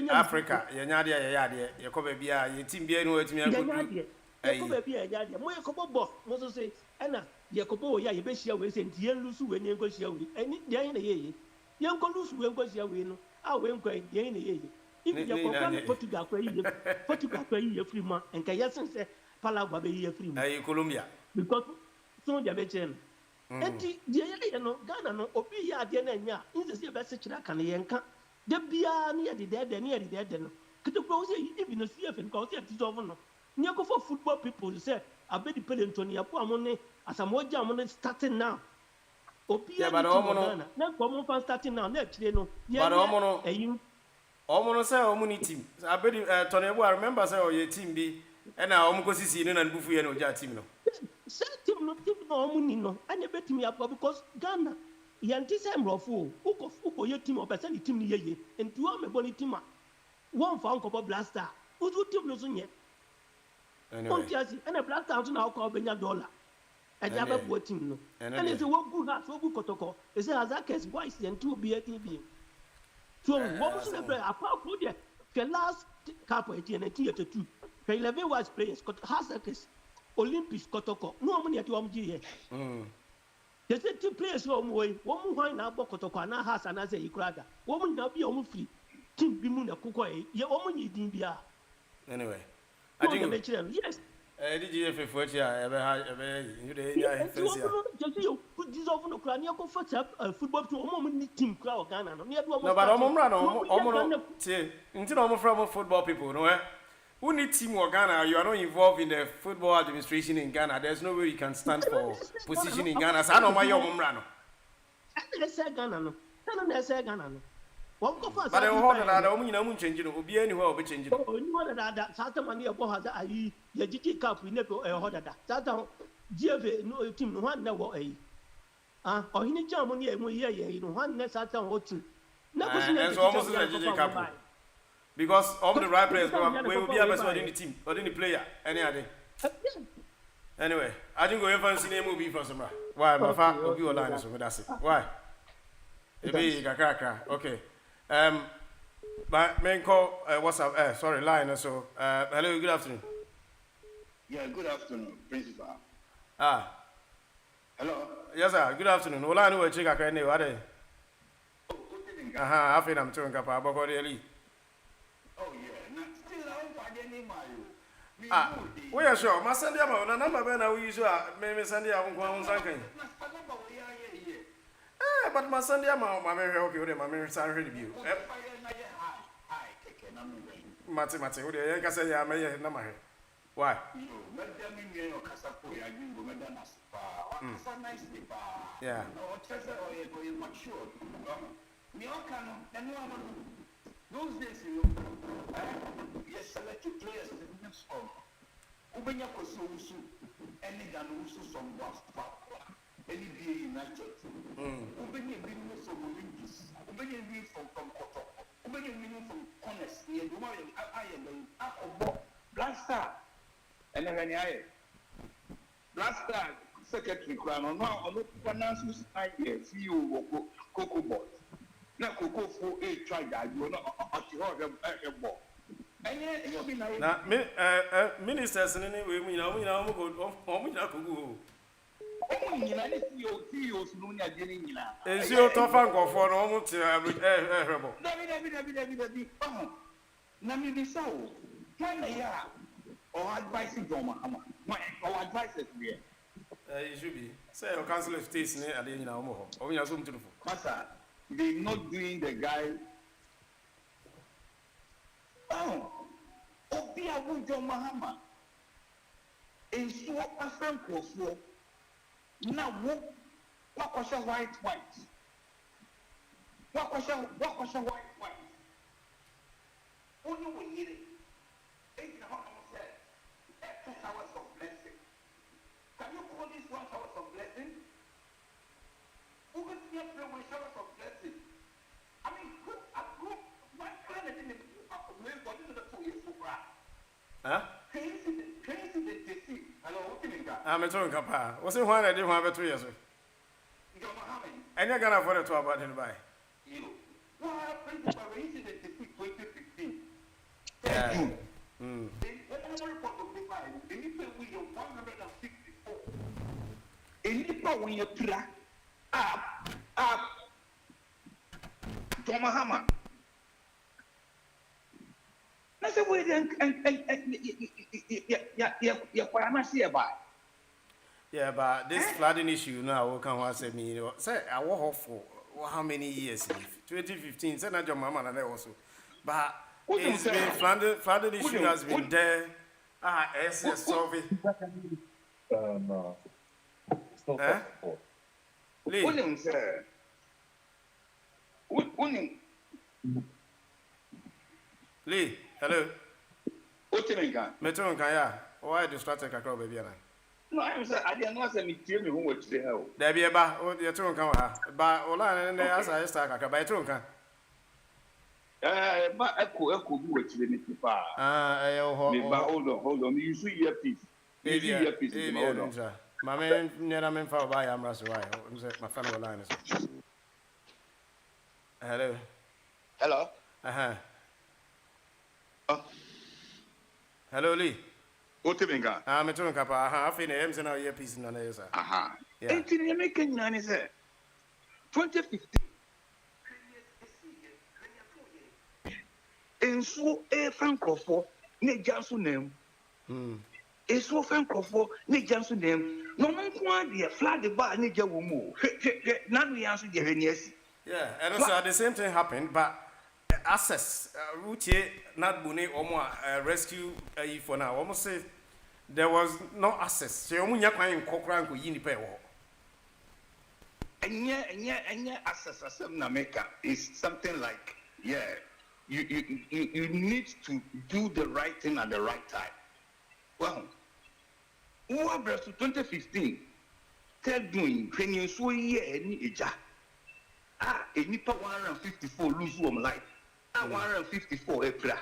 Africa, Yadia, Yacobia, your team being with me. Yadia, more Yacobo, Moses say, Anna, Yacobo, ya, you bet you will send Yalusu when you go share with any day in a year. Young Colus will go share with I won't go in a year. If you are Portugal, Portugal, free man, and Kayasan said, Palagua be free man. Columbia. Because soon you mention. And the Ghana no Obia Diana, in the same message that can yanka. The Bia near the dead, near the dead. Could the close even a CF and cause it is over. Near for football people say, I bet the Pelentonia money as a more German starting now. Obia, but Omono, not one starting now, next year, no. But Omono, you. Omono say Omuni team. I bet Tony, I remember say your team be, and now Omoko see and Bufu and Oja team. No money no and bet me up because Ghana yanti sem rofo uko ye team or person team ye and to am boni team one for uncle blaster uzu team no so nye anyway and a blaster out na call benya dollar and ya be team no and it's what good has so good kotoko is Azakes boys and two be a team so what was the player apart from the last cup 1882 the 11 was players got Hazakes Olympics Kotoko. No money at UMG. They said 2 players from way. One wine now Bokotoko and has and as a Ukrada. Woman now be almost free. Team Bimuna Kukoi. Your woman you didn't be. Anyway, I think yes. Did you ever ever you put this over the crown? You go first up a football to a moment team crowd Ghana. No, but I'm from football people, no. Who need team or Ghana? You are not involved in the football administration in Ghana. There's no way you can stand for position in Ghana. So I know why you're Mumrano. I said Ghana. No. I said Ghana. But I hold that only no change. It will be anywhere over change. Oh, you want that Satan money about that? I GT Cup, we never heard that. Satan, GF, no team, one never a. Or in Germany, you know, one next Satan or two. Never almost a GT Cup. Because all the right players will be able to in the team or in the player any other. Anyway, I didn't go ever and see a movie for some. Why, my father will be online, so that's it. Why? Okay. My main call, what's up? Sorry, line. So, hello, good afternoon. Yeah, good afternoon, Principal. Hello. Yes, sir. Good afternoon. Ola ni we check akane wa de. Aha, afi na mtu ngapa aboko de we are sure. My Sunday, my number when I use maybe Sunday, I won't go on Sunday. But my Sunday, my very okay, my very sorry review. Mate, what do you say? I may have number. Why? Yeah. Those days, you select players in the next form. Ubenya Kosu, any Ganusu from Wasta, any BA United. Ubenya Minu from Olympus, Ubenya Minu from Koto, Ubenya Minu from Honest, near the one I am Blaster, and then I Blaster Secretary Crown, or now on the pronounce CEO Coco Board. Now, Coco for a try that you are not at the ball. Now, ministers, anyway, we know, we know, we know. Is your top uncle for almost terrible? Nami so. When they are or advising from or advisors here. It should be. Say, your council of states near Adina Omo, or we are soon to the Master, they're not doing the guy. Oh, Obia Wujo Mahama. And so a friend was for now. What was a white? What was a white? Only we need it. 8 hours of blessing. Can you call this 1 hour of blessing? Who will see a showers of blessing? I mean, what kind of thing is huh? Crazy the see. Hello, what do you mean? I'm a talking papa. What's the one I didn't have 2 years? And you're gonna afford it to about him by. You. What happened to the incident in 2015? Yeah. When you track up, Tomahama. That's the way yeah, but this flooding issue now, can one say me, say, I walk for how many years? 2015, said not your mama and I also. But it's been flooded issue has been there. SS Soviet. No. William, sir. William. Lee, hello. What do you mean? Metron Kaya, why distracted a crowd, baby? No, I'm saying I didn't know that me tell me who was the hell. There be about what your tron come, but Ola and as I start a by Tronka. But I could do what you need to buy. Hold on. You see your piece. My man, near I'm in for by Amras, my family line is. Hello. Hello. Hello, Lee. What do you mean? I'm a tron kappa. Half in the M's and our earpiece in the nose. Aha. 18 American 2015. And so a Francophone, Nick Johnson name. And so Francophone, Nick Johnson name. No one can be a flat the bar, Nick Jawomo. None we answer the yes. Yeah, and also the same thing happened, but access, route, not Bune, or more rescue for now. Almost say there was no access. So you only can cockrank with Yinipe. And yeah, access as Nameka is something like, yeah. You need to do the right thing at the right time. Well, what to 2015? Tell doing when you saw any ija. A nipa 154 lose one life. 154 April.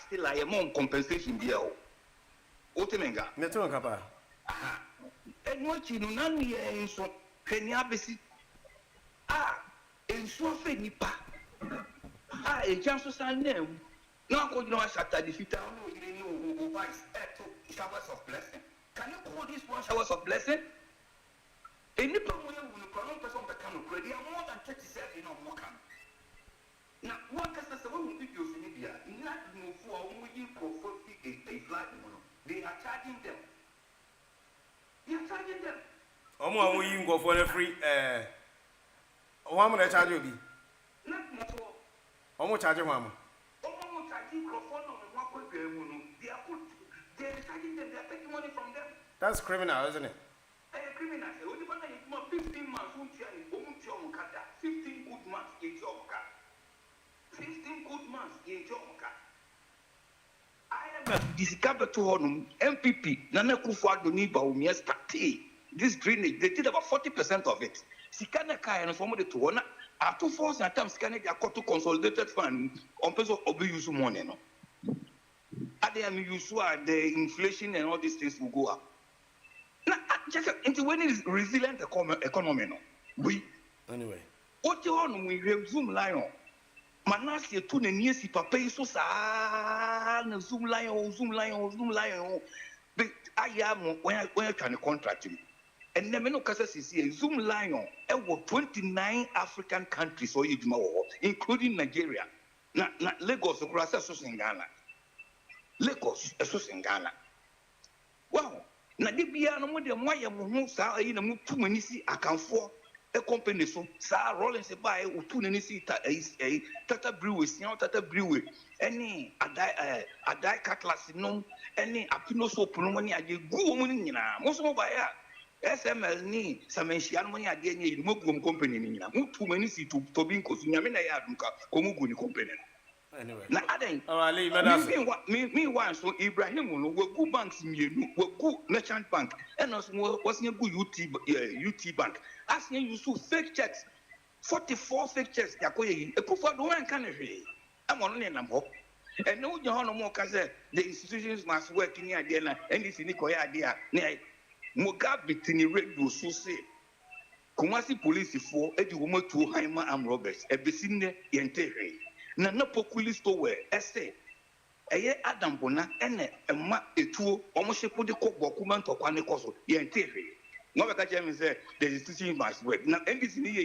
Still I am on compensation deal. Otemenga. Neto Kapa. And what you know, none here so can you basi? And so fe nipa. A chance to stand name. Now, could you know, I shut the feet down? You know, vice 2 showers of blessing. Can you call this 1 showers of blessing? And you put the problem person that can credit more than 37 or more. Now, one customer will be using India. Not move for a they are charging them. They are charging them. Omo you go for the free one more charge you be. Not more. Omo charge one. Omo charging microphone on what they are charging them, they are taking money from them. That's criminal, isn't it? Criminal. 15 months, 15 good months, 15 good months. discovered to honum MPP Nana Kufuor ni Baumia started this drainage. They did about 40% of it. Sikana Kaya and some of the two at 2 force and times Sikana got to consolidated fund on person of use money. No, at the end you saw the inflation and all these things will go up. Now, just into when it is resilient economy, no, we anyway. What you on we resume lion. Manasi tu ne niesi papa so sa na zoom lion. But I am when trying to contract him. And then no kasa sisi zoom lion. There were 29 African countries or including Nigeria. Na Lagosokrasa so in Ghana. Lagos so in Ghana. Wow. Na de bia no mo de moya mo hu sa ayi na mo tu manisi akanfo a company so sa Rollins buy utu na nisi tata brewery any adai cutlass no any apino so puno ni ade gu mo ni nyina mo so buy SML ni samenshia no ni ade ni mo gu company ni nyina mo tu manisi to bi nko so nyame na ya adunka ko mo gu ni company anyway na aden me one so Ibrahim no we gu banks mienu we gu merchant bank and also was gu UT bank asking you to fake checks 44 fake checks yakoye ekufa do wan kan hwe amon ne nam ho and no je hono mo ka say the institutions must work in ade na ndc ni koya ade a ne Mugabe tini radio so say Kumasi police for edi wo matu Haima am Roberts ebesine yentehe na populi store ese eye Adam Bona ene ema etuo omo shepo de ko document okwa ne koso yentehe no be ka tell say the institution must work na NDC ni he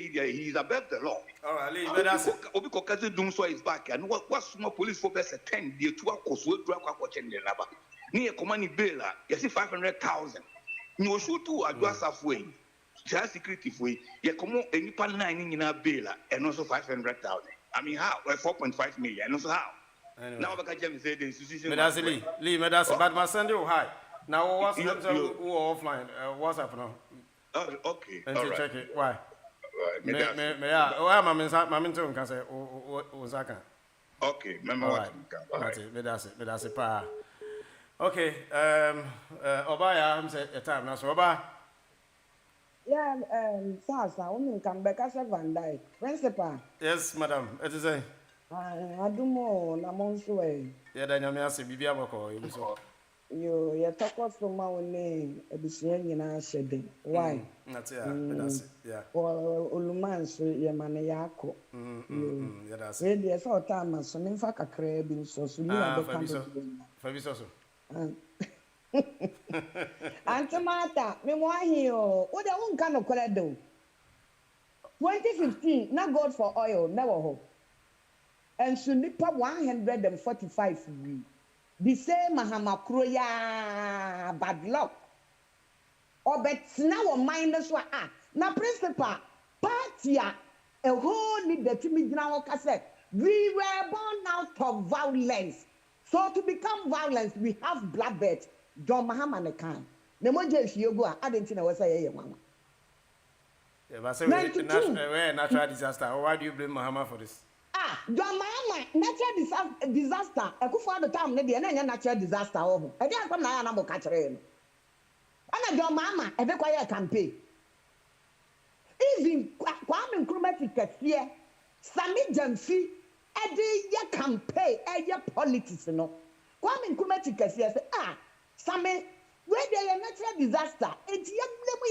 is above the law. All right, leave it as obi ko kaze dum so is back and what small police for best 10 dey to akoso edura kwa chende laba ni e komani bail you see 500,000 ni oshutu adwa safwe child security for you come enipa 9 nyina bail and also 500,000. I mean how 4.5 million and also how anyway. Now we can say the institution Medasili Lee Medasili but my Sunday hi now what's offline what's up now okay all right check it why me yeah why my mentor can say Osaka okay remember what Medasili pa okay Obaya I'm say a time now so Oba yeah Sasa unu come back as a Van Dyke principal. Yes madam it is a adumo na monso yeah da nyame ase bibia boko so yo ya takoso ma woni ebisia nyina hyede why that's yeah olumanso ye mane yako yeah that's we dey so time so nimfa kakra bi so so ni abeka fabiso so Antamata, me mo ahio. O de unka no kole do. 2015, na God for oil, never ho. And so nipa 145 we. The same Mahama Kroya bad luck. Or bet now minus wa na principal party a whole need the Timmy General cassette. We were born out of violence. So to become violence, we have bloodbath. John Mahama ne kan. Ne moje fiego a adenti na wasa ye mama. Yeah, but say natural disaster. Why do you blame Mahama for this? John Mahama natural disaster. Ekufo the time ne de na natural disaster ho. E dey am na ya na mo ka kire no. Ana John Mahama e be kwa ye campaign. Even Kwame Nkrumah tikafie Sami Jamfi e dey ye campaign e ye politics no. Kwame Nkrumah tikafie say Sami where there a natural disaster it ye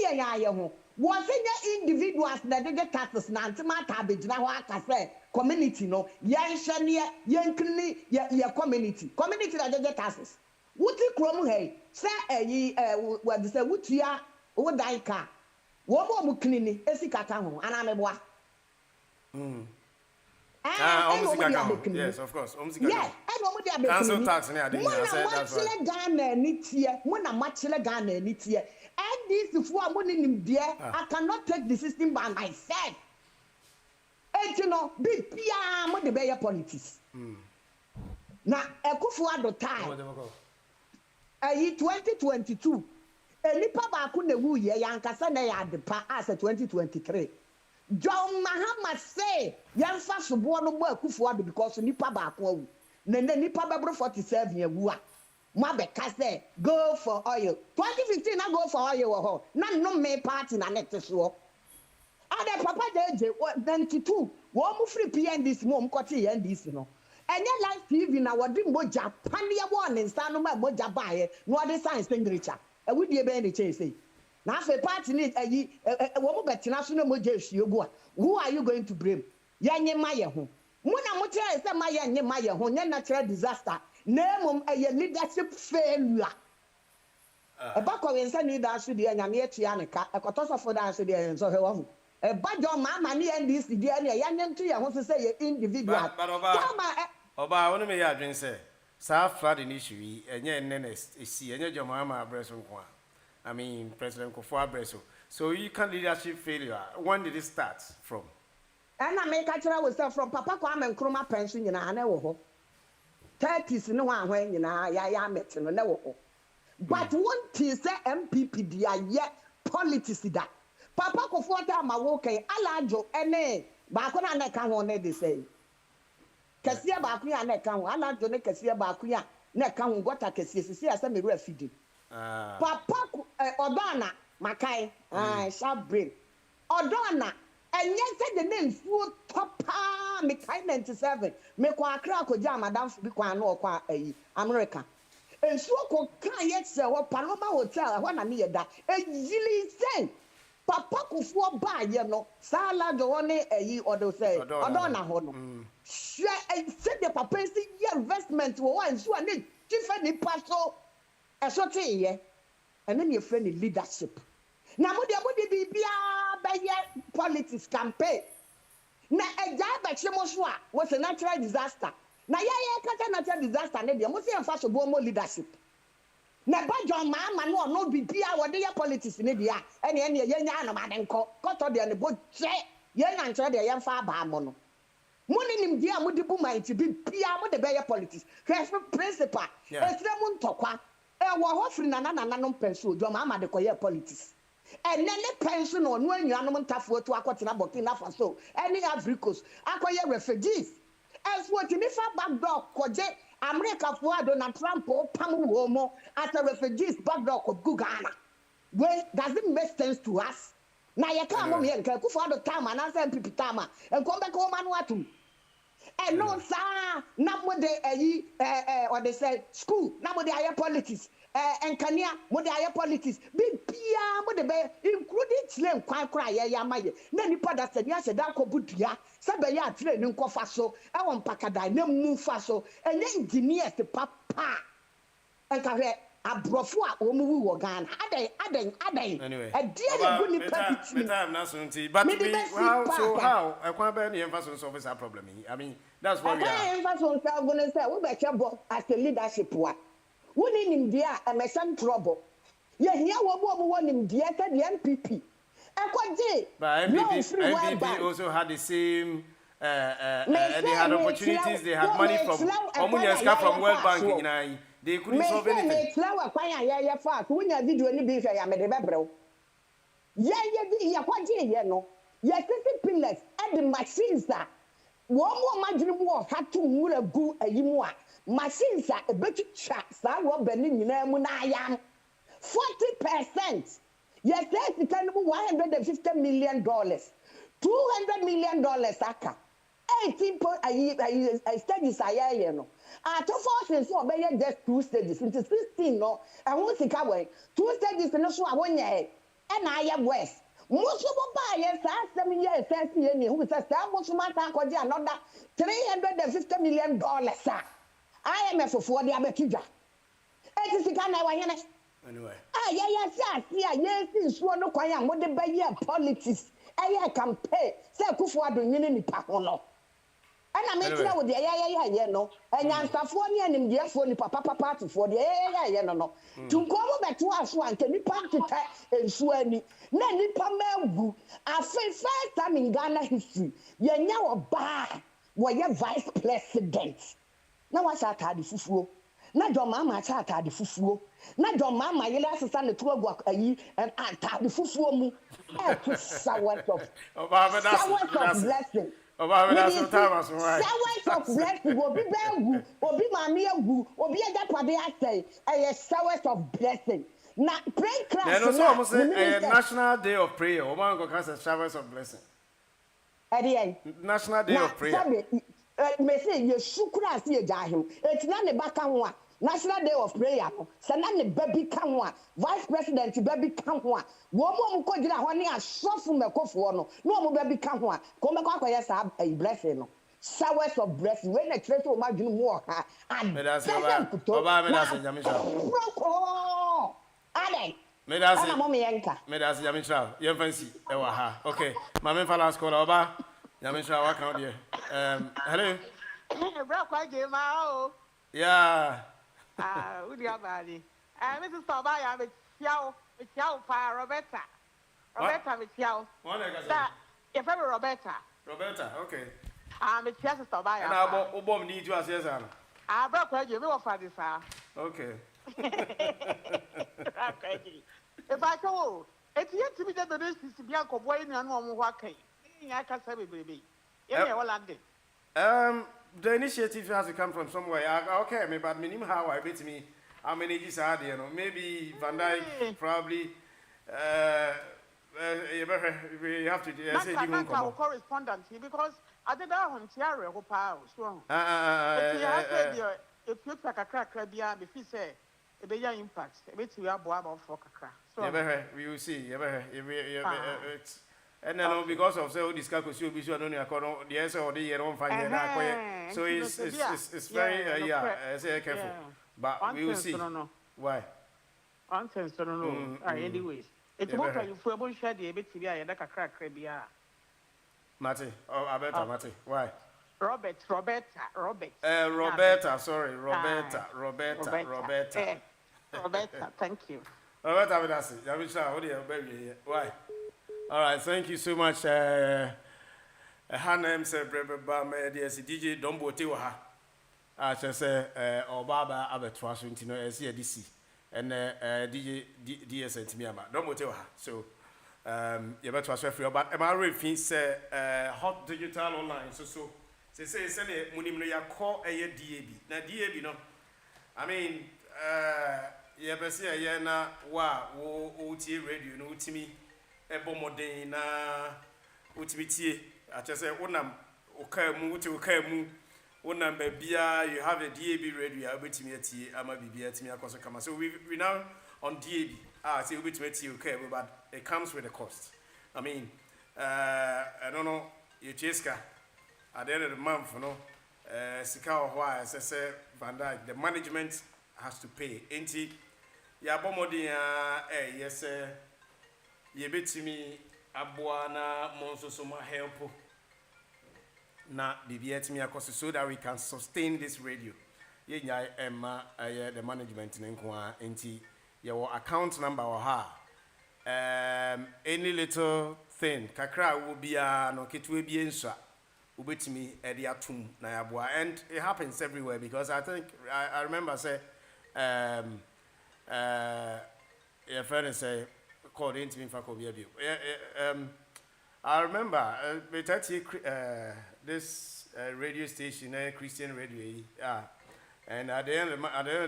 blame ye ho. Was in individuals that they get taxes na antimata abegyina ho aka say community no yen hwene yen kini ye community that they get taxes wuti krom hey say what say wutua wo dan ka wo mo kini ni esika ka ho ana meboa yes, of course. Yes, council tax I didn't say that's right. Ghana nitie, mona machile Ghana nitie. And this for money there, I cannot take the system by myself. And you know, big pia mo the better politics. Na Akufo-Addo time. 2022. Enipa ba ku na wu ye yankasa na ya depa as 2023. John Mahama say yamfa sobo no bo Akufo-Addo because nipa ba ko awu. Na nipa ba bro 47 awu a. Mabeka say go for oil. 2015 I go for oil. No me party na next so. Ada papa JJ 92. Wo mu free PNDC mo mkoti NDC no. Enye live TV na wodi moja pania wo ne nsa no ma moja baaye no ode science signature. E wudi e be ni chese. Na afa party ni ayi wo mu betina so na moja ehwiegu a. Who are you going to blame? Yenye maye ho. Mu na mo tell say maye nye maye ho nye natural disaster. Name a leadership failure. A back of inside leadership, the Yamianica, a catastrophe for the end. So, a bad your mamma, and this, the young tree, I want to say individual. But Oba, I want to make a drink, sir. South flood issue, and yet, Nennis is see, and your mamma breast. I mean, President Kofoa Bresso. So you can leadership failure. When did it start from? And I make a tell with from Papa Kwame and Kruma pension in a never. 30s no one when you know ya met no never. But one thing say MPP dia yet politics that. Papa Kofoa ta ma wo kan alajo ene ba ko na kan ho ne de say. Kasiya ba ku ya na kan ho alajo ne kasiya ba ku ya na kan ho gota kasiya sisi asa me ru afidi. Papa Odona makai sharp brain. Odona and yes, the name full papa me 97. Me kwa akra ko ja madam bi kwa no kwa America. And so ko kan yet say what Paloma Hotel when na me da. Ejili sen. Papa Kufuor ba ye no. Sala do one odo say. Odona ho no. Share say the papa say investment wo one so na different ni paso. E so te ye. And then your friend leadership. Na mo de bibia be politics campaign. Na eja ba chemo so a was a natural disaster. Na kata natural disaster ne de mo se enfa so bo mo leadership. Na ba John Mahama no bibia wo de ya politics ne de a ene ye nya no ma de nko koto de ne bo che ye nya nche de ye mfa ba mo no. Mo ni nim dia mo de bu man ti bibia mo de be ya politics. First principal esre mo ntokwa e wo ho firi na no penso John Mahama de koye politics. And then the pension on when you are not for to Aquatina Burkina Faso, any Africos, acquire refugees. As what in if a back door, Koje, America for Donald Trump or Pamu Womo, as a refugees back door of Gugana. Well, does it make sense to us? Now you come here and go for the time and answer people tama and come back home and what to. And no, sir, not what they or they say school, not what they are politics. And Kenya, what they are politics, big Pia, what the bear, including Slim, quite cry, Yamay. Then the father said, yes, a dark butia, Sabaya, train in Cofaso, I want Pacada, no move faso, and then engineers the papa. And Kare, a brofua, Omu, Ogan, Aden. Anyway, a dear good time, nationality, but how? I can't bear the emphasis of a problem. I mean, that's what we are. I emphasis on Calvin said, we better as the leadership one. One in India, a message trouble. Yeah, here one in India, the MPP. But MPP also had the same. They had opportunities. They had money from Omunyaska from World Bank. They couldn't solve anything. Machines are a bit tracks that were burning in Munayam 40%. Yes, that's the kind of $150 million, $200 million. Aka 18 stages. I know. At 2 forces, so obey just 2 stages. Into 16, no, I won't see away 2 stages, and also I won't and I am West. Most of the buyers are 7 years, who says, most matter another $350 million. I am a for the Abetija. It is the kind I want. Anyway. Yes, one no quiet, what the baby politics. I can pay. Say, Kufuor do any pacono. And I make it with the no. And I'm Safonian in the phone, papa party for the no. To go back to us one, can you party and swearing? Nanny Pamelbu. I feel first time in Ghana history. You're now a bar where you're vice president. Now what's that the fufu? Na John Mama chata the fufu. Na John Mama yele asesa ne to agwa ayi and anta the fufu mu. Sour of blessing. Showers of blessing. Obi bengu, obi mami egu, obi edapade asay. Showers of blessing. Na pray class. Then also almost say National Day of Prayer. Oman go cast showers of blessing. National Day of Prayer. Me say you shukura asi ejahim. It's not the baka one. National Day of Prayer. So na ne baby kan one. Vice President baby kan one. Wo mo ko gira ho ne ashofu mekofo no. No mo baby kan one. Ko me ko akoye sa blessing no. Showers of blessing. When the church o ma dwunu mu oha. And me that's Oba me that's Jamisha. Ade. Me that's Ana mo me yanka. Me that's Jamisha. Yen fancy e wa ha. Okay. Ma me fa last call Oba. Jamisha wa kan there. Hello. Bro, quite game out. Yeah. Who do you have? Mrs. Tobaya, Michelle, fire Roberta. Roberta, Michelle. One again. Your favorite Roberta. Roberta, okay. Michelle Tobaya. And I bought need you as yes, Anna. I broke her, you know, for this. Okay. If I go, it's yet to be the donation to be Uncle Boy and one walking. I can't say, baby. Yeah, well, the initiative has to come from somewhere. Okay, maybe but minimum how I bet me how many years are there? Maybe Van Dyke probably. We have to say the correspondent because I did that on Tiara Hopa. If you take a crack, if you say a bigger impact, a bit you are boab for crack. So we will see. And then because of so this guy could be sure the answer or the year on fine. So it's very say careful. But we will see. Why? Nonsense, no. Anyways, it's more like if we both share the bit to be a crack. Mate, Alberta, Mate. Why? Roberta. Sorry, Roberta. Thank you. Roberta, why? All right, thank you so much. Hanem said, DJ Dombo Tiwaha. I shall say, or Baba Abertras, you know, as here DC, and DJ DS and Miama, Dombo Tiwaha. So, you better transfer free. But am I ready? Say, hot digital online. So, say, send a Munimia call a DAB. Now, DAB, no, I mean, yeah, but see, yeah, na, wow, OT radio, no, to me. Ebomode na utimitie atese wonam okamu uti okamu wonam bia you have a DAB radio obetimi atie ama bibia atimi akoso kama so we now on DAB say obetimi atie okay but it comes with a cost. I mean I don't know you cheska at the end of the month sika why say Van Dyke the management has to pay enti ya bomode yes Yebetimi Abuana Monsosoma help na BBTimi across so that we can sustain this radio. Yenya Emma the management in Nti your account number or her. Any little thing, Kakra will be no kitwe be insha. Ubetimi Ediatum Nayabua. And it happens everywhere because I think I remember say your friend say called into me for I remember this radio station, Christian radio, and at the end of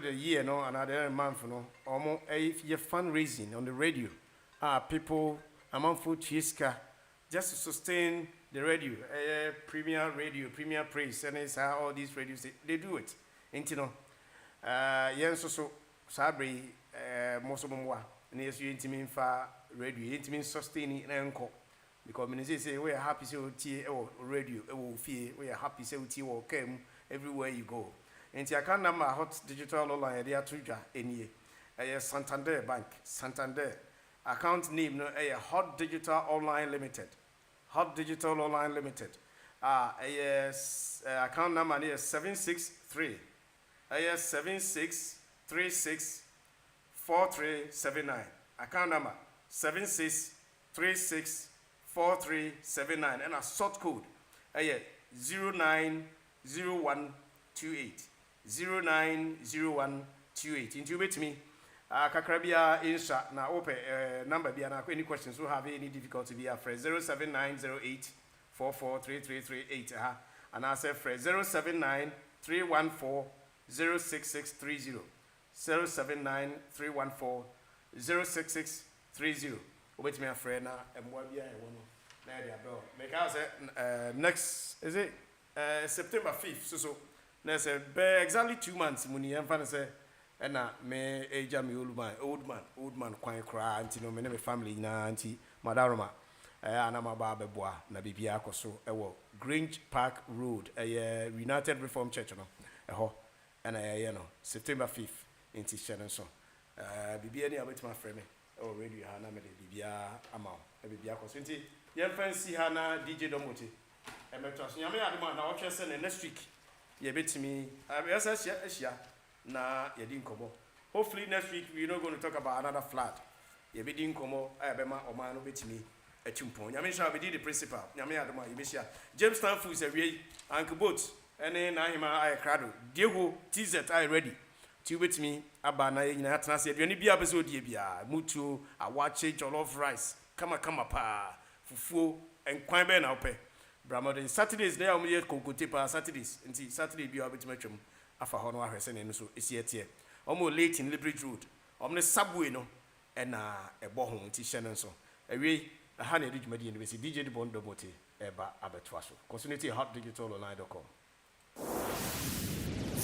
the year, and at the end of the month, almost if you're fundraising on the radio, people among food chiska just to sustain the radio, Premier Radio, Premier Praise, and it's how all these radios they do it. And you know, so Sabri, most of them were. And yes, you intimate for radio, intimate sustaining and encore. Because when they say we are happy to see radio, we are happy to see or came everywhere you go. And I can't number hot digital online, they are Tuja any Santander Bank, Santander account name no a Hot Digital Online Limited. Hot Digital Online Limited. Account number is 763. 7636 4379. Account number 76364379 and a sort code 090128 090128. Into with me Kakrabia insha na open number be any questions who have any difficulty be afraid 07908 443338 and I say Fred 079-314-06630 079-314-06630 wait me a friend and what be I want make us next is it September 5th so next exactly 2 months muni and fan say and me age me old man quite cry auntie no me family na auntie madaroma and I'm about boy na bibia akoso Grange Park Road United Reformed Church no and September 5th in Tishanen so bibia ni abet my friend already hana me bibia amount bibia akoso nti yem fancy hana DJ Domoti e metos nyame adema na wo say next week ye betimi asia na ye din komo hopefully next week we're not going to talk about another flood ye be din komo bema oman no betimi achumpon nyame sha be the principal nyame adema ye be share James Stanford is away Uncle Boat ene na hima I crado Diego TZ I ready to betimi aba na ye nyina atena se aduane bia be se odie bia mutu awache jollof rice kama pa fufuo enkwan be na ope Bramodin Saturdays there am yet kokote pa Saturdays nti Saturday bia betimi atwam afa ho no ahwese ne no so esietie omo late in Liberty Road omne subway no na ebo ho nti hye ne so awie ha na edwumadi ne be si DJ Bondo Bote eba abetwa so continuity hotdigitalonline.com.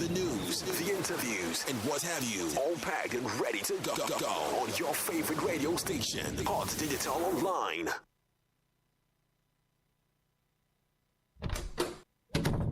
The news, the interviews, and what have you, all packed and ready to go on your favorite radio station, Hot Digital Online.